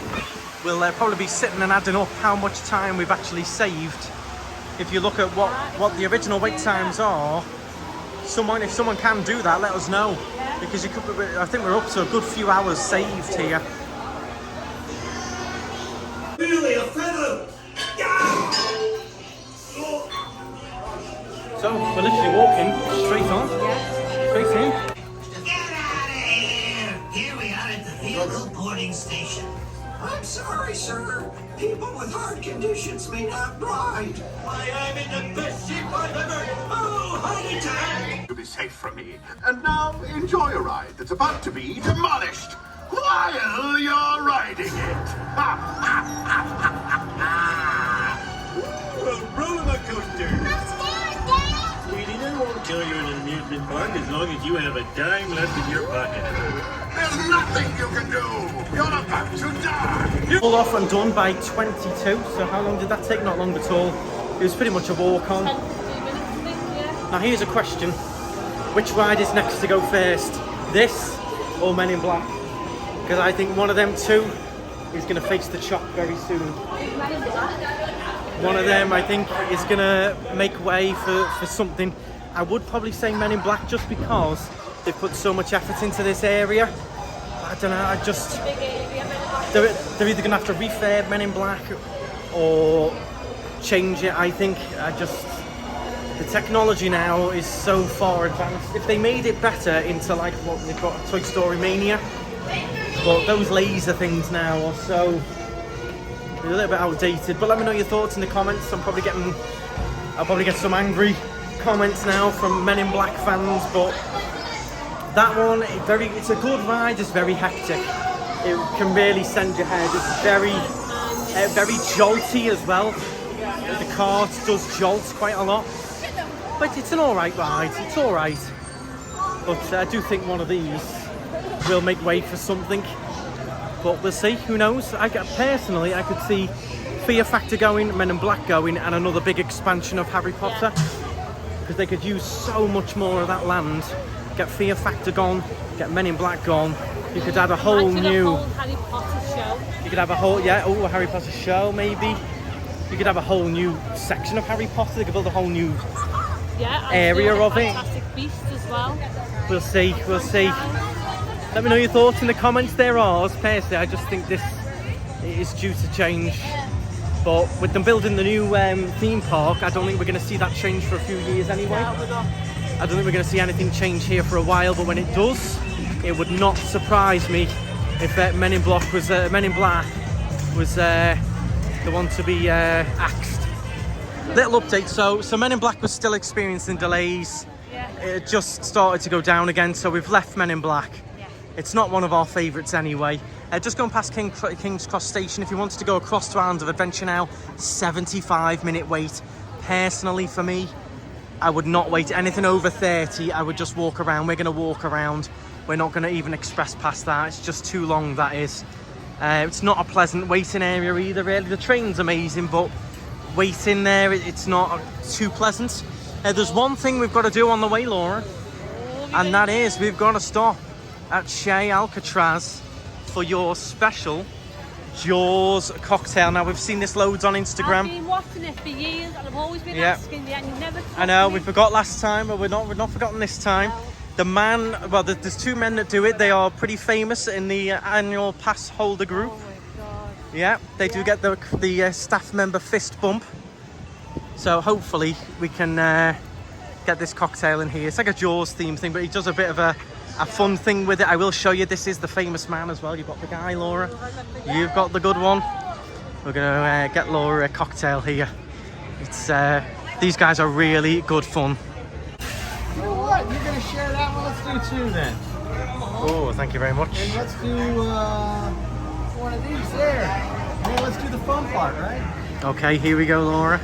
will probably be sitting and adding up how much time we've actually saved. If you look at what the original wait times are, if someone can do that, let us know, because I think we're up to a good few hours saved here. Really, a feather! So we're literally walking straight on. Straight in. Get out of here! Here we are at the vehicle boarding station. I'm sorry, sir. People with heart conditions may not ride. I am in the best ship I've ever... Oh, heart attack! To be safe from me. And now enjoy a ride that's about to be demolished while you're riding it. A roller coaster! Sweetie, they won't kill you in an amusement park as long as you have a dime left in your pocket. There's nothing you can do. You're about to die. Pulled off and done by 22. So how long did that take? Not long at all. It was pretty much a walk on. 10 to 15 minutes, I think, yeah. Now here's a question. Which ride is next to go first? This or Men in Black? Because I think one of them two is going to face the chop very soon. Men in Black. One of them, I think, is going to make way for something. I would probably say Men in Black just because they've put so much effort into this area. I don't know, they're either going to have to refurb Men in Black or change it, I think. The technology now is so far advanced. If they made it better into like what they've got, Toy Story Mania, but those laser things now are so... a little bit outdated, but let me know your thoughts in the comments. I'll probably get some angry comments now from Men in Black fans, but that one, it's a good ride. It's very hectic. It can really send your head. It's very jolty as well. The cart does jolt quite a lot, but it's an alright ride. It's alright, but I do think one of these will make way for something. But we'll see, who knows. Personally, I could see Fear Factor going, Men in Black going, and another big expansion of Harry Potter. Because they could use so much more of that land. Get Fear Factor gone, get Men in Black gone. You could have a whole new... a whole Harry Potter show. You could have a whole, a Harry Potter show maybe. You could have a whole new section of Harry Potter. They could build a whole new area of it. Fantastic Beast as well. We'll see, we'll see. Let me know your thoughts in the comments. There are. Personally, I just think this is due to change. But with them building the new theme park, I don't think we're going to see that change for a few years anyway. I don't think we're going to see anything change here for a while. But when it does, it would not surprise me if Men in Black was the one to be axed. Little update. So Men in Black was still experiencing delays. It just started to go down again. So we've left Men in Black. It's not one of our favourites anyway. Just going past King's Cross Station. If you wanted to go across to Island of Adventure now, 75-minute wait. Personally, for me, I would not wait anything over 30. I would just walk around. We're going to walk around. We're not going to even express past that. It's just too long, that is. It's not a pleasant waiting area either, really. The train's amazing, but waiting there, it's not too pleasant. There's one thing we've got to do on the way, Laura, and that is we've got to stop at Chez Alcatraz for your special Jaws cocktail. Now, we've seen this loads on Instagram. I've been watching it for years and I've always been asking you and you never told me. I know, we forgot last time, but we're not forgotten this time. No. The man, well, there's two men that do it. They are pretty famous in the annual pass holder group. Oh my God. Yeah, they do get the staff member fist bump. So hopefully we can get this cocktail in here. It's like a Jaws theme thing, but he does a bit of a fun thing with it. I will show you. This is the famous man as well. You've got the guy, Laura. You've got the good one. We're going to get Laura a cocktail here. It's these guys are really good fun. You know what? You're going to share that one? Let's do two then. Oh, thank you very much. And let's do one of these there. And then let's do the fun part, right? Okay, here we go, Laura.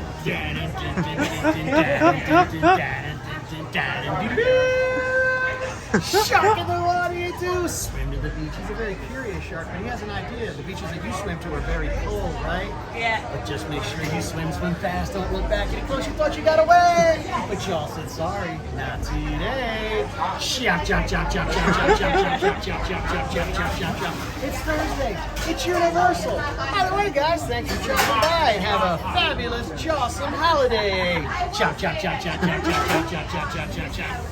Shark in the water, you do swim to the beach. He's a very curious shark, but he has an idea. The beaches that you swim to are very cold, right? Yeah. But just make sure you swim fast. Don't look back any close. You thought you got away, but y'all said sorry. Not today. Chop, chop, chop, chop, chop, chop, chop, chop, chop, chop, chop, chop, chop, chop, chop. It's Thursday. It's Universal. By the way, guys, thanks for dropping by and have a fabulous, jawsome holiday. Chop, chop, chop, chop, chop, chop, chop, chop, chop, chop, chop, chop.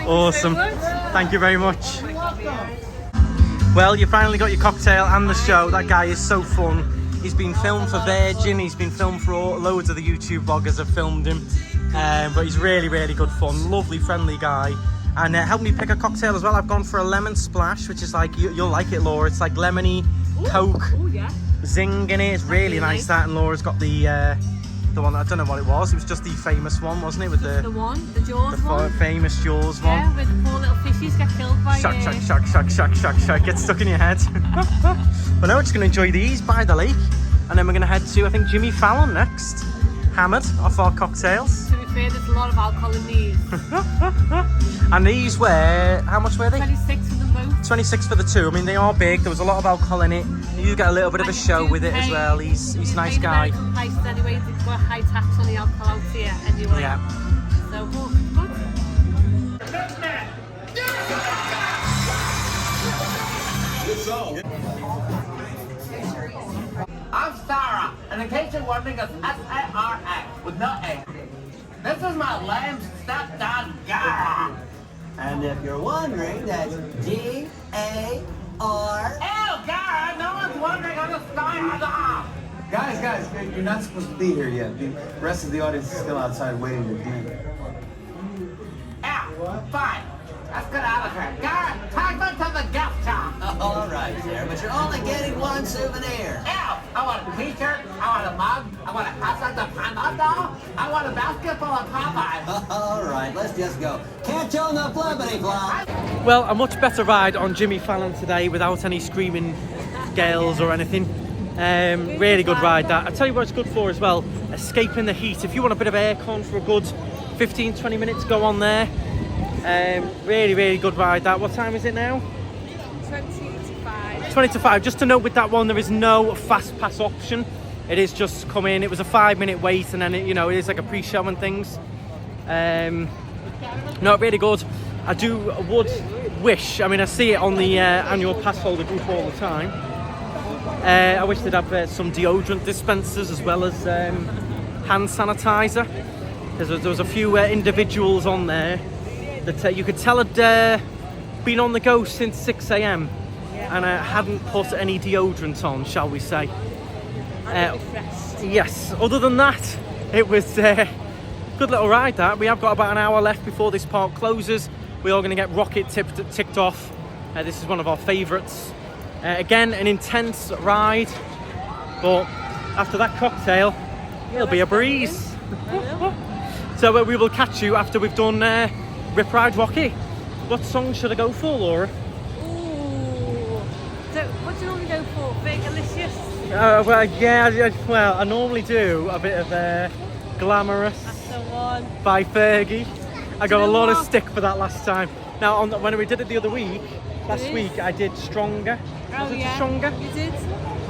Awesome. Thank you very much. Well, you finally got your cocktail and the show. That guy is so fun. He's been filmed for Virgin. He's been filmed for loads of the YouTube bloggers have filmed him. But he's really, really good fun. Lovely, friendly guy. And helped me pick a cocktail as well. I've gone for a lemon splash, which is like, you'll like it, Laura. It's like lemony, Coke, zing in it. It's really nice, that. And Laura's got the one, I don't know what it was. It was just the famous one, wasn't it? With the Jaws one. Famous Jaws one. Yeah, where the poor little fishies get killed by Shark, get stuck in your head. But no, we're just going to enjoy these by the lake. And then we're going to head to, I think, Jimmy Fallon next. Hammered off our cocktails. To be fair, there's a lot of alcohol in these. And these were, how much were they? 26 for them both. 26 for the two. I mean, they are big. There was a lot of alcohol in it. You get a little bit of a show with it as well. He's a nice guy. Prices anyway. They've got high tax on the alcohol out here anyway. Yeah. So good. I'm Sarah, and in case you're wondering, it's S-A-R-A with no A. This is my lame stepdad, Gar. And if you're wondering, that's G-A-R. Ew, Gar! No one's wondering how the star is off. Guys, you're not supposed to be here yet. The rest of the audience is still outside waiting to be. Yeah, fine. Let's get out of here. Gar, take me to the gift shop. All right, there, but you're only getting one souvenir. Ew, I want a t-shirt, I want a mug, I want a Casa de Panda doll, I want a basket full of Popeyes. All right, let's just go. Can't tell the flippity flop. Well, a much better ride on Jimmy Fallon today without any screaming gales or anything. Really good ride, that. I tell you what it's good for as well, escaping the heat. If you want a bit of aircon for a good 15-20 minutes, go on there. Really, really good ride, that. What time is it now? 20 to 5. Just to note with that one, there is no fast pass option. It is just come in. It was a 5-minute wait, and then it is like a pre-show and things. No, really good. I would wish, I mean, I see it on the annual pass holder group all the time. I wish they'd have some deodorant dispensers as well as hand sanitizer. There was a few individuals on there that you could tell had been on the go since 6 a.m. and hadn't put any deodorant on, shall we say. Yes, other than that, it was a good little ride, that. We have got about an hour left before this park closes. We are going to get Rocket ticked off. This is one of our favourites. Again, an intense ride, but after that cocktail, it'll be a breeze. So we will catch you after we've done Rip Ride Rocky. What song should I go for, Laura? What do you normally go for? Vegalicious? Well, I normally do a bit of Glamorous. That's the one. By Fergie. I got a lot of stick for that last time. Now, when we did it the other week, last week, I did Stronger. Was it Stronger? You did.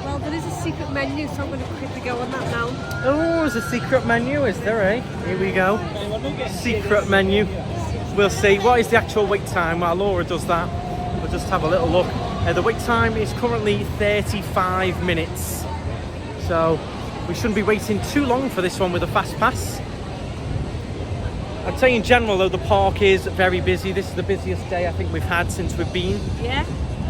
Well, there is a secret menu, so I'm going to quickly go on that now. Oh, there's a secret menu, is there, eh? Here we go. Secret menu. We'll see. What is the actual wait time? While Laura does that, we'll just have a little look. The wait time is currently 35 minutes. So we shouldn't be waiting too long for this one with a fast pass. I'd say in general though, the park is very busy. This is the busiest day I think we've had since we've been. Yeah.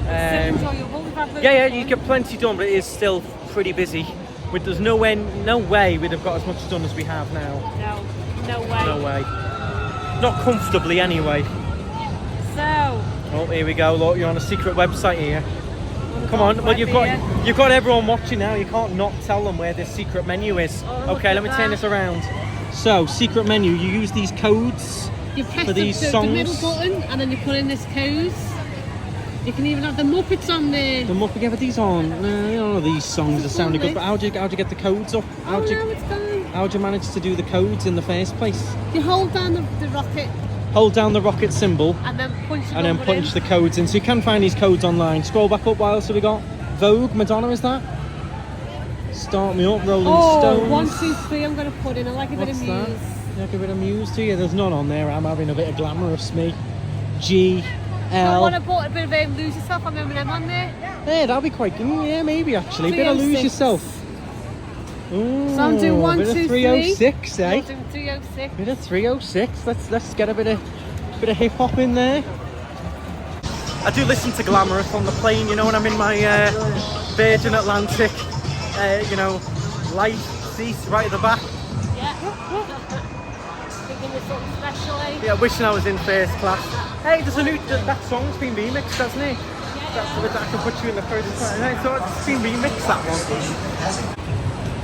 It's still enjoyable. Yeah, you get plenty done, but it is still pretty busy. There's no way we'd have got as much done as we have now. No way. No way. Not comfortably anyway. So. Oh, here we go. Look, you're on a secret website here. Come on. Well, you've got everyone watching now. You can't not tell them where this secret menu is. Okay, let me turn this around. So, secret menu. You use these codes for these songs. The middle button, and then you put in this code. You can even have the Muppets on there. The Muppet, yeah, but these aren't. No, these songs are sounding good. But how'd you get the codes up? It's gone. How'd you manage to do the codes in the first place? You hold down the rocket. Hold down the rocket symbol. And then punch the codes in. So you can find these codes online. Scroll back up. What else have we got? Vogue, Madonna, is that? Start Me Up, Rolling Stones. 1, 2, 3. I'm going to put in. I like a bit of Muse. You like a bit of Muse, do you? There's none on there. I'm having a bit of Glamorous, me. G. I want to put a bit of Lose Yourself on M&M on there. Yeah, that'll be quite good. Yeah, maybe actually. A bit of Lose Yourself. Ooh, so I'm doing 1, 2, 3. 306, eh? I'm doing 306. Bit of 306. Let's get a bit of hip hop in there. I do listen to Glamorous on the plane, you know, when I'm in my Virgin Atlantic, light seat right at the back. Yeah. something special, eh? Yeah, wishing I was in first class. Hey, there's a new, that song's been remixed, hasn't it? That's I can put you in the first class. I thought it's been remixed, that one.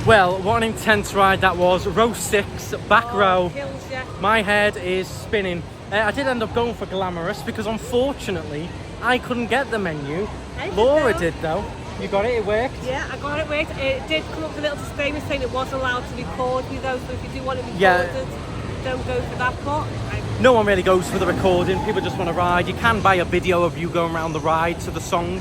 Well, what an intense ride that was. Row 6, back row. Kills ya. My head is spinning. I did end up going for glamorous because unfortunately I couldn't get the menu. Laura did though. You got it? It worked? Yeah, I got it worked. It did come up with a little disclaimer saying it was allowed to record me though, so if you do want it recorded, don't go for that part. No one really goes for the recording. People just want to ride. You can buy a video of you going around the ride to the song.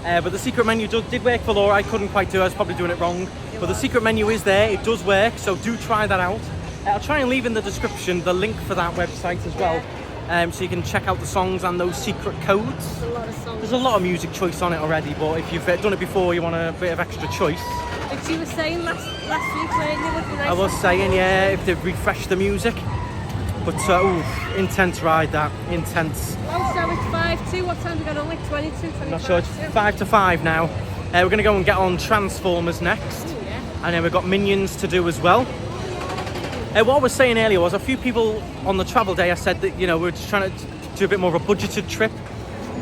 But the secret menu did work for Laura. I couldn't quite do it. I was probably doing it wrong. But the secret menu is there. It does work, so do try that out. I'll try and leave in the description the link for that website as well. So you can check out the songs and those secret codes. There's a lot of songs. There's a lot of music choice on it already, but if you've done it before, you want a bit of extra choice. Like you were saying last week, weren't you? Would be nice. I was saying, yeah, if they've refreshed the music. But, intense ride that, intense. Oh, so it's 5-2, what time we got on, like 22, 25? I'm not sure, it's 5 to 5 now. We're going to go and get on Transformers next. Ooh, yeah. And then we've got Minions to do as well. What I was saying earlier was a few people on the travel day, I said that, we're just trying to do a bit more of a budgeted trip.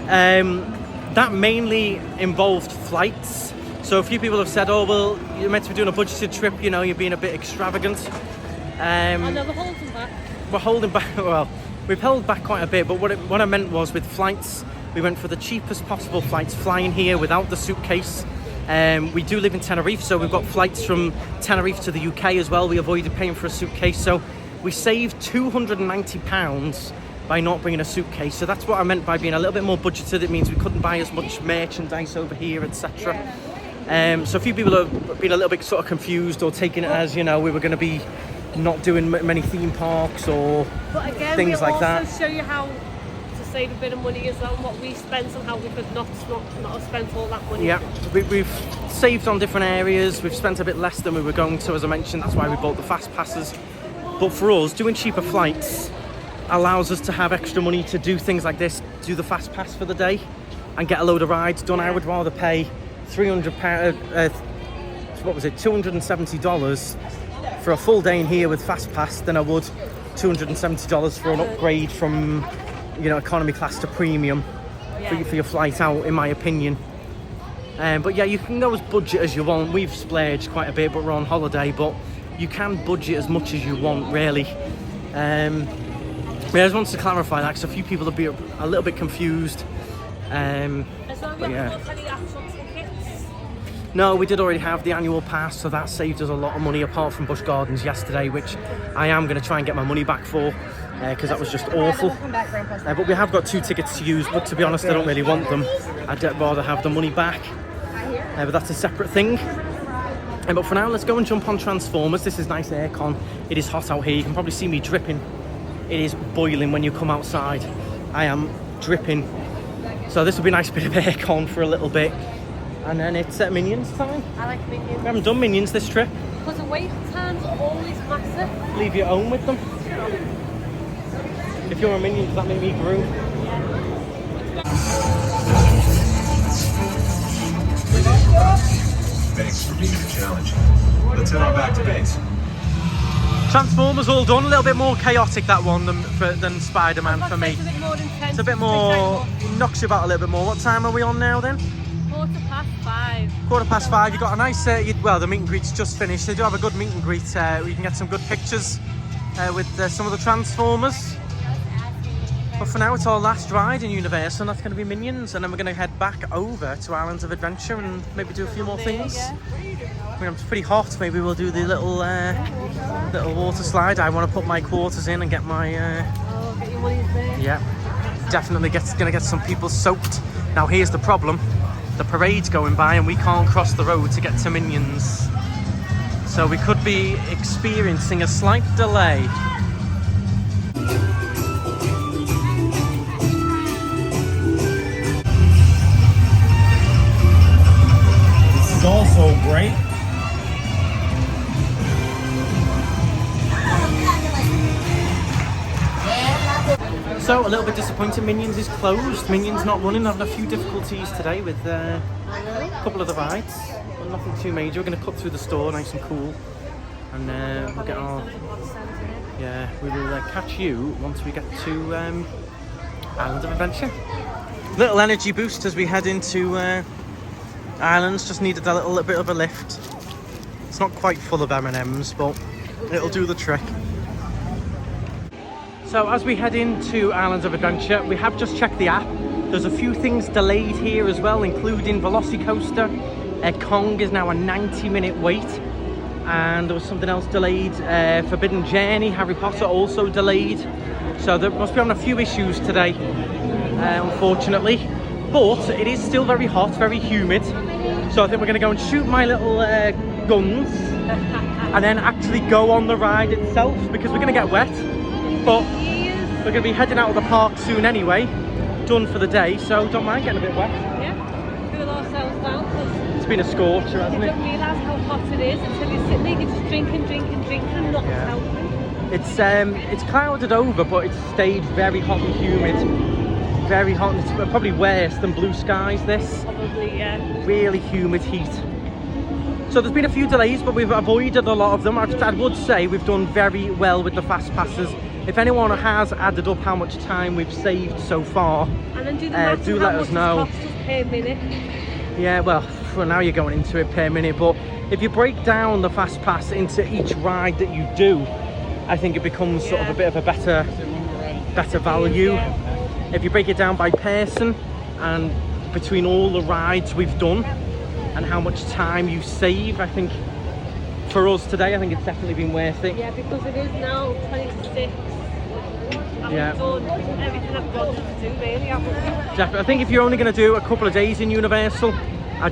That mainly involved flights. So a few people have said, oh, well, you're meant to be doing a budgeted trip, you're being a bit extravagant. I know, we're holding back. We're holding back, well, we've held back quite a bit, but what I meant was with flights, we went for the cheapest possible flights, flying here without the suitcase. We do live in Tenerife, so we've got flights from Tenerife to the UK as well. We avoided paying for a suitcase, so we saved £290 by not bringing a suitcase. So that's what I meant by being a little bit more budgeted. It means we couldn't buy as much merchandise over here, etc. So a few people have been a little bit sort of confused or taking it as, we were going to be not doing many theme parks or things like that. But again, we'll also show you how to save a bit of money as well, and what we spent and how we could not have spent all that money. Yeah, we've saved on different areas. We've spent a bit less than we were going to, as I mentioned. That's why we bought the fast passes. But for us, doing cheaper flights allows us to have extra money to do things like this, do the fast pass for the day and get a load of rides done. I would rather pay $270 for a full day in here with fast pass than I would $270 for an upgrade from economy class to premium for your flight out, in my opinion. But yeah, you can go as budget as you want. We've splurged quite a bit, but we're on holiday, but you can budget as much as you want, really. I just wanted to clarify that because a few people have been a little bit confused. No, we did already have the annual pass, so that saved us a lot of money, apart from Busch Gardens yesterday, which I am going to try and get my money back for, because that was just awful. But we have got 2 tickets to use, but to be honest, I don't really want them. I'd rather have the money back, but that's a separate thing. But for now, let's go and jump on Transformers. This is nice aircon. It is hot out here. You can probably see me dripping. It is boiling when you come outside. I am dripping. So this will be a nice bit of aircon for a little bit. And then it's Minions time. I like Minions. We haven't done Minions this trip. Because the wait times are always massive. Leave your own with them. If you're a Minion, does that make me groom? Thanks for being a challenge. Let's head on back to base. Transformers all done. A little bit more chaotic, that one, than Spider-Man for me. It's a bit more intense. It's a bit more, knocks you about a little bit more. What time are we on now then? 5:15. 5:15. You've got a nice, well, the meet and greet's just finished. They do have a good meet and greet where you can get some good pictures with some of the Transformers. But for now, it's our last ride in Universal, and that's going to be Minions, and then we're going to head back over to Islands of Adventure and maybe do a few more things. I mean, it's pretty hot. Maybe we'll do the little water slide. I want to put my quarters in and get my... get your money there. Yeah, definitely going to get some people soaked. Now, here's the problem. The parade's going by and we can't cross the road to get to Minions. So we could be experiencing a slight delay. This is also great. So, a little bit disappointed, Minions is closed. Minions not running, having a few difficulties today with a couple of the rides, but nothing too major. We're going to cut through the store, nice and cool, and we'll get our... Yeah, we will catch you once we get to Islands of Adventure. Little energy boost as we head into Islands. Just needed a little bit of a lift. It's not quite full of M&Ms, but it'll do the trick. So as we head into Islands of Adventure, we have just checked the app. There's a few things delayed here as well, including Velocicoaster. Kong is now a 90-minute wait. And there was something else delayed. Forbidden Journey, Harry Potter also delayed. So there must be on a few issues today, unfortunately. But it is still very hot, very humid. So I think we're going to go and shoot my little guns and then actually go on the ride itself because we're going to get wet. But we're going to be heading out of the park soon anyway, done for the day, so don't mind getting a bit wet. Yeah, cool ourselves down. It's been a scorcher, hasn't it? You don't realise how hot it is until you're sitting there, you're just drinking and nothing's helping. It's clouded over, but it's stayed very hot and humid. Very hot, and it's probably worse than blue skies, this. Probably, yeah. Really humid heat. So there's been a few delays, but we've avoided a lot of them. I would say we've done very well with the fast passes. If anyone has added up how much time we've saved so far, and then do let us know. Per minute. Yeah, well, for now you're going into it per minute, but if you break down the fast pass into each ride that you do, I think it becomes sort of a bit of a better value. Yeah. If you break it down by person and between all the rides we've done and how much time you save, I think for us today, I think it's definitely been worth it. Yeah, because it is now 20 to 6. Yeah. We've done everything I've got to do, really, haven't we? Definitely. I think if you're only going to do a couple of days in Universal, I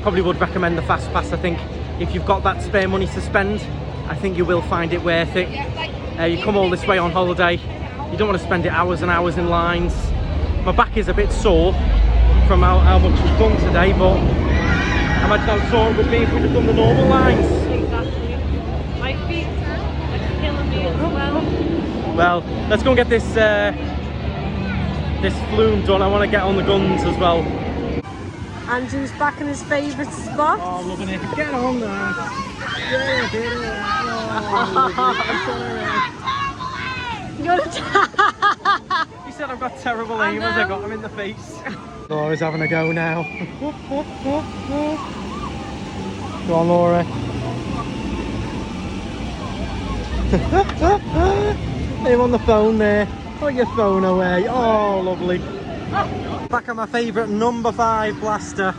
probably would recommend the fast pass. I think if you've got that spare money to spend, I think you will find it worth it. You come all this way on holiday, you don't want to spend it hours and hours in lines. My back is a bit sore from how much we've done today, but I imagine how sore it would be if we'd have done the normal lines. Exactly. My feet are killing me as well. Well, let's go and get this flume done. I want to get on the guns as well. Andrew's back in his favourite spot. Oh, I'm loving it. Get on there. Yeah, get it. Oh, he said I've got terrible aim as I got him in the face. Laura's having a go now. Go on, Laura. Him on the phone there. Put your phone away. Oh, lovely. Back at my favourite number 5 blaster.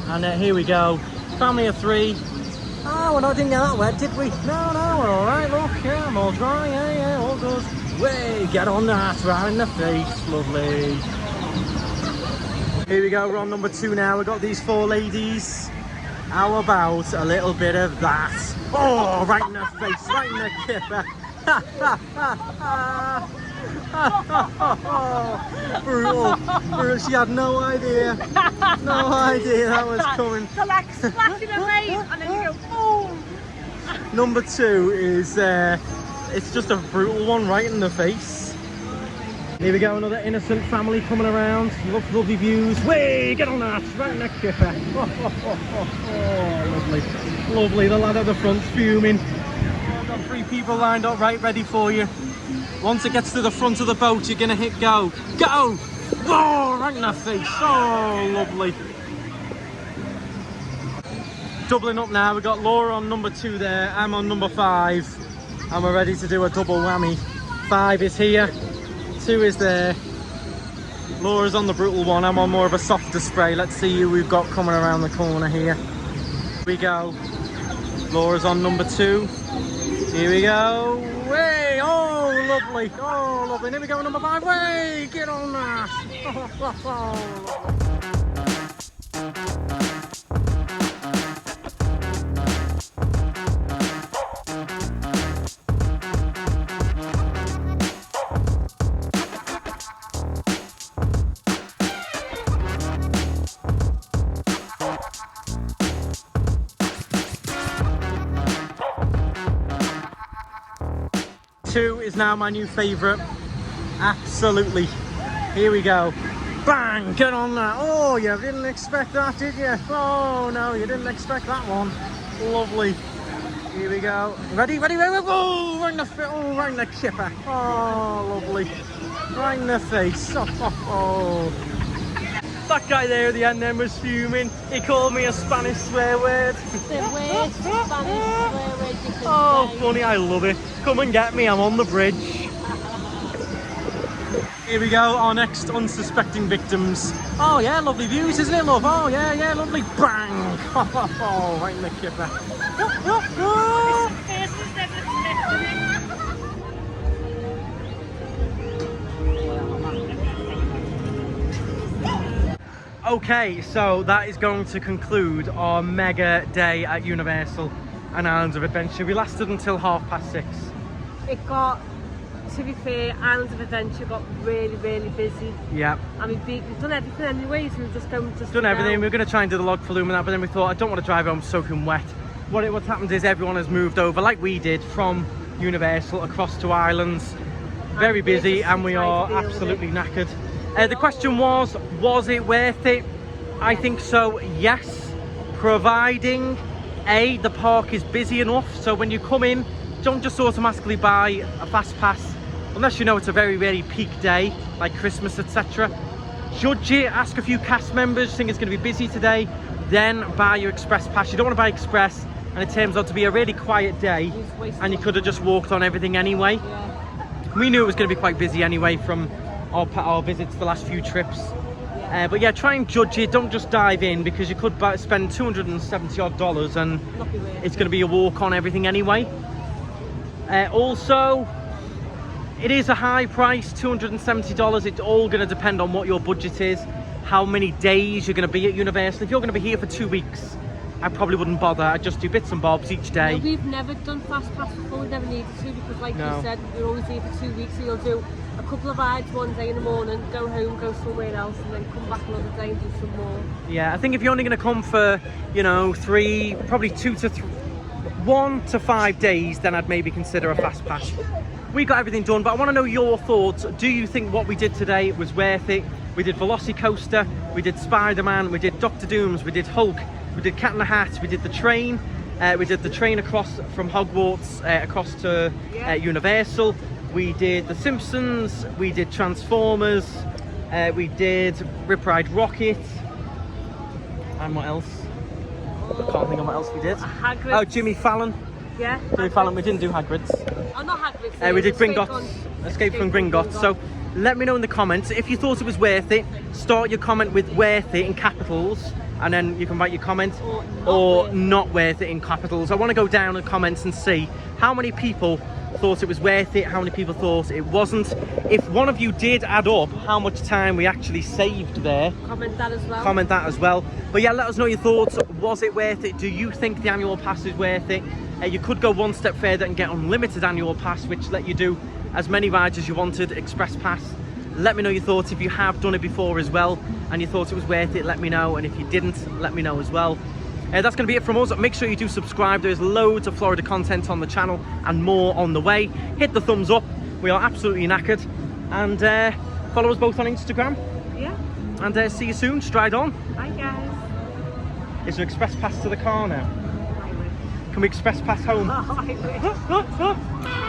And here we go. Family of 3. Oh, we didn't get that wet, did we? No, we're alright, look. Yeah, I'm all dry. Yeah, all good. Way, get on that, right in the face. Lovely. Here we go, we're on number 2 now. We've got these 4 ladies. How about a little bit of that? Oh, right in the face, right in the kipper. Brutal. She had no idea that was coming. So like splashing her face and then you go boom. Number 2 is it's just a brutal one right in the face. Here we go, another innocent family coming around. Lovely views. Way, get on that, right in the kipper. Oh, lovely. The lad at the front's fuming. I've got 3 people lined up, right, ready for you. Once it gets to the front of the boat, you're gonna hit go. Go! Oh, right in the face. Oh, lovely. Doubling up now. We've got Laura on number 2 there. I'm on number 5. And we're ready to do a double whammy. 5 is here. 2 is there. Laura's on the brutal one. I'm on more of a softer spray. Let's see who we've got coming around the corner here. Here we go. Laura's on number 2. Here we go. Way! Oh, lovely. Oh, lovely. Here we go, number 5. Way! Get on that. Two is now my new favourite. Absolutely. Here we go. Bang! Get on that. Oh, you didn't expect that, did you? Oh, no, you didn't expect that one. Lovely. Here we go. Ready? Oh, right in the chipper. Oh, lovely. Right in the face. Oh. That guy there at the end then was fuming. He called me a Spanish swear word. The worst Spanish swear word you can Oh, say. funny, I love it. Come and get me, I'm on the bridge. Here we go, our next unsuspecting victims. Oh yeah, lovely views, isn't it, love? Oh yeah, lovely. Bang! Oh, right in the kipper. Okay, so that is going to conclude our mega day at Universal and Islands of Adventure. We lasted until 6:30. It got, to be fair, Islands of Adventure got really, really busy. Yeah. I mean, we've done everything anyway, so we've just done everything. We were going to try and do the log flume and that, but then we thought, I don't want to drive home soaking wet. What's happened is everyone has moved over, like we did, from Universal across to Islands. Very busy, and we are absolutely knackered. The question was it worth it? I think so, yes, providing A, the park is busy enough, so when you come in, don't just automatically buy a fast pass, unless you know it's a very, very peak day, like Christmas, etc. Judge it, ask a few cast members, think it's going to be busy today, then buy your express pass. You don't want to buy express, and it turns out to be a really quiet day, and you could have just walked on everything anyway. Yeah. We knew it was going to be quite busy anyway from our visits the last few trips. But yeah, try and judge it, don't just dive in, because you could spend $270 odd and it's going to be a walk on everything anyway. Also, it is a high price, $270. It's all going to depend on what your budget is, how many days you're going to be at Universal. If you're going to be here for 2 weeks, I probably wouldn't bother. I'd just do bits and bobs each day. No, we've never done fast pass before, we've never needed to, because like you said, we're always here for 2 weeks, so you'll do a couple of rides one day in the morning, go home, go somewhere else, and then come back another day and do some more. Yeah, I think if you're only going to come for, you know, probably 1 to 5 days, then I'd maybe consider a fast pass. We got everything done, but I want to know your thoughts. Do you think what we did today was worth it? We did Velocicoaster, we did Spiderman, we did Doctor Dooms, we did Hulk, we did Cat in the Hat, we did the train. We did the train across from Hogwarts across to Universal. We did the Simpsons, we did Transformers, we did Rip Ride Rocket, and what else? I can't think of what else we did. Hagrid's. Oh, Jimmy Fallon. Yeah. Jimmy Fallon, we didn't do Hagrid's. Oh, not Hagrid's. We did Gringotts, Escape from Gringotts. So let me know in the comments if you thought it was worth it. Start your comment with worth it in capitals, and then you can write your comment, or not worth it in capitals. I want to go down in comments and see how many people thought it was worth it, how many people thought it wasn't. If one of you did add up how much time we actually saved there, comment that as well. But yeah, let us know your thoughts. Was it worth it? Do you think the annual pass is worth it? You could go one step further and get unlimited annual pass, which let you do as many rides as you wanted, express pass. Let me know your thoughts. If you have done it before as well and you thought it was worth it, let me know, and if you didn't, let me know as well. That's going to be it from us. Make sure you do subscribe. There's loads of Florida content on the channel and more on the way. Hit the thumbs up. We are absolutely knackered. And follow us both on Instagram. Yeah. And see you soon. Stride on. Bye guys. Is there express pass to the car now? Can we express pass home? Oh, I wish.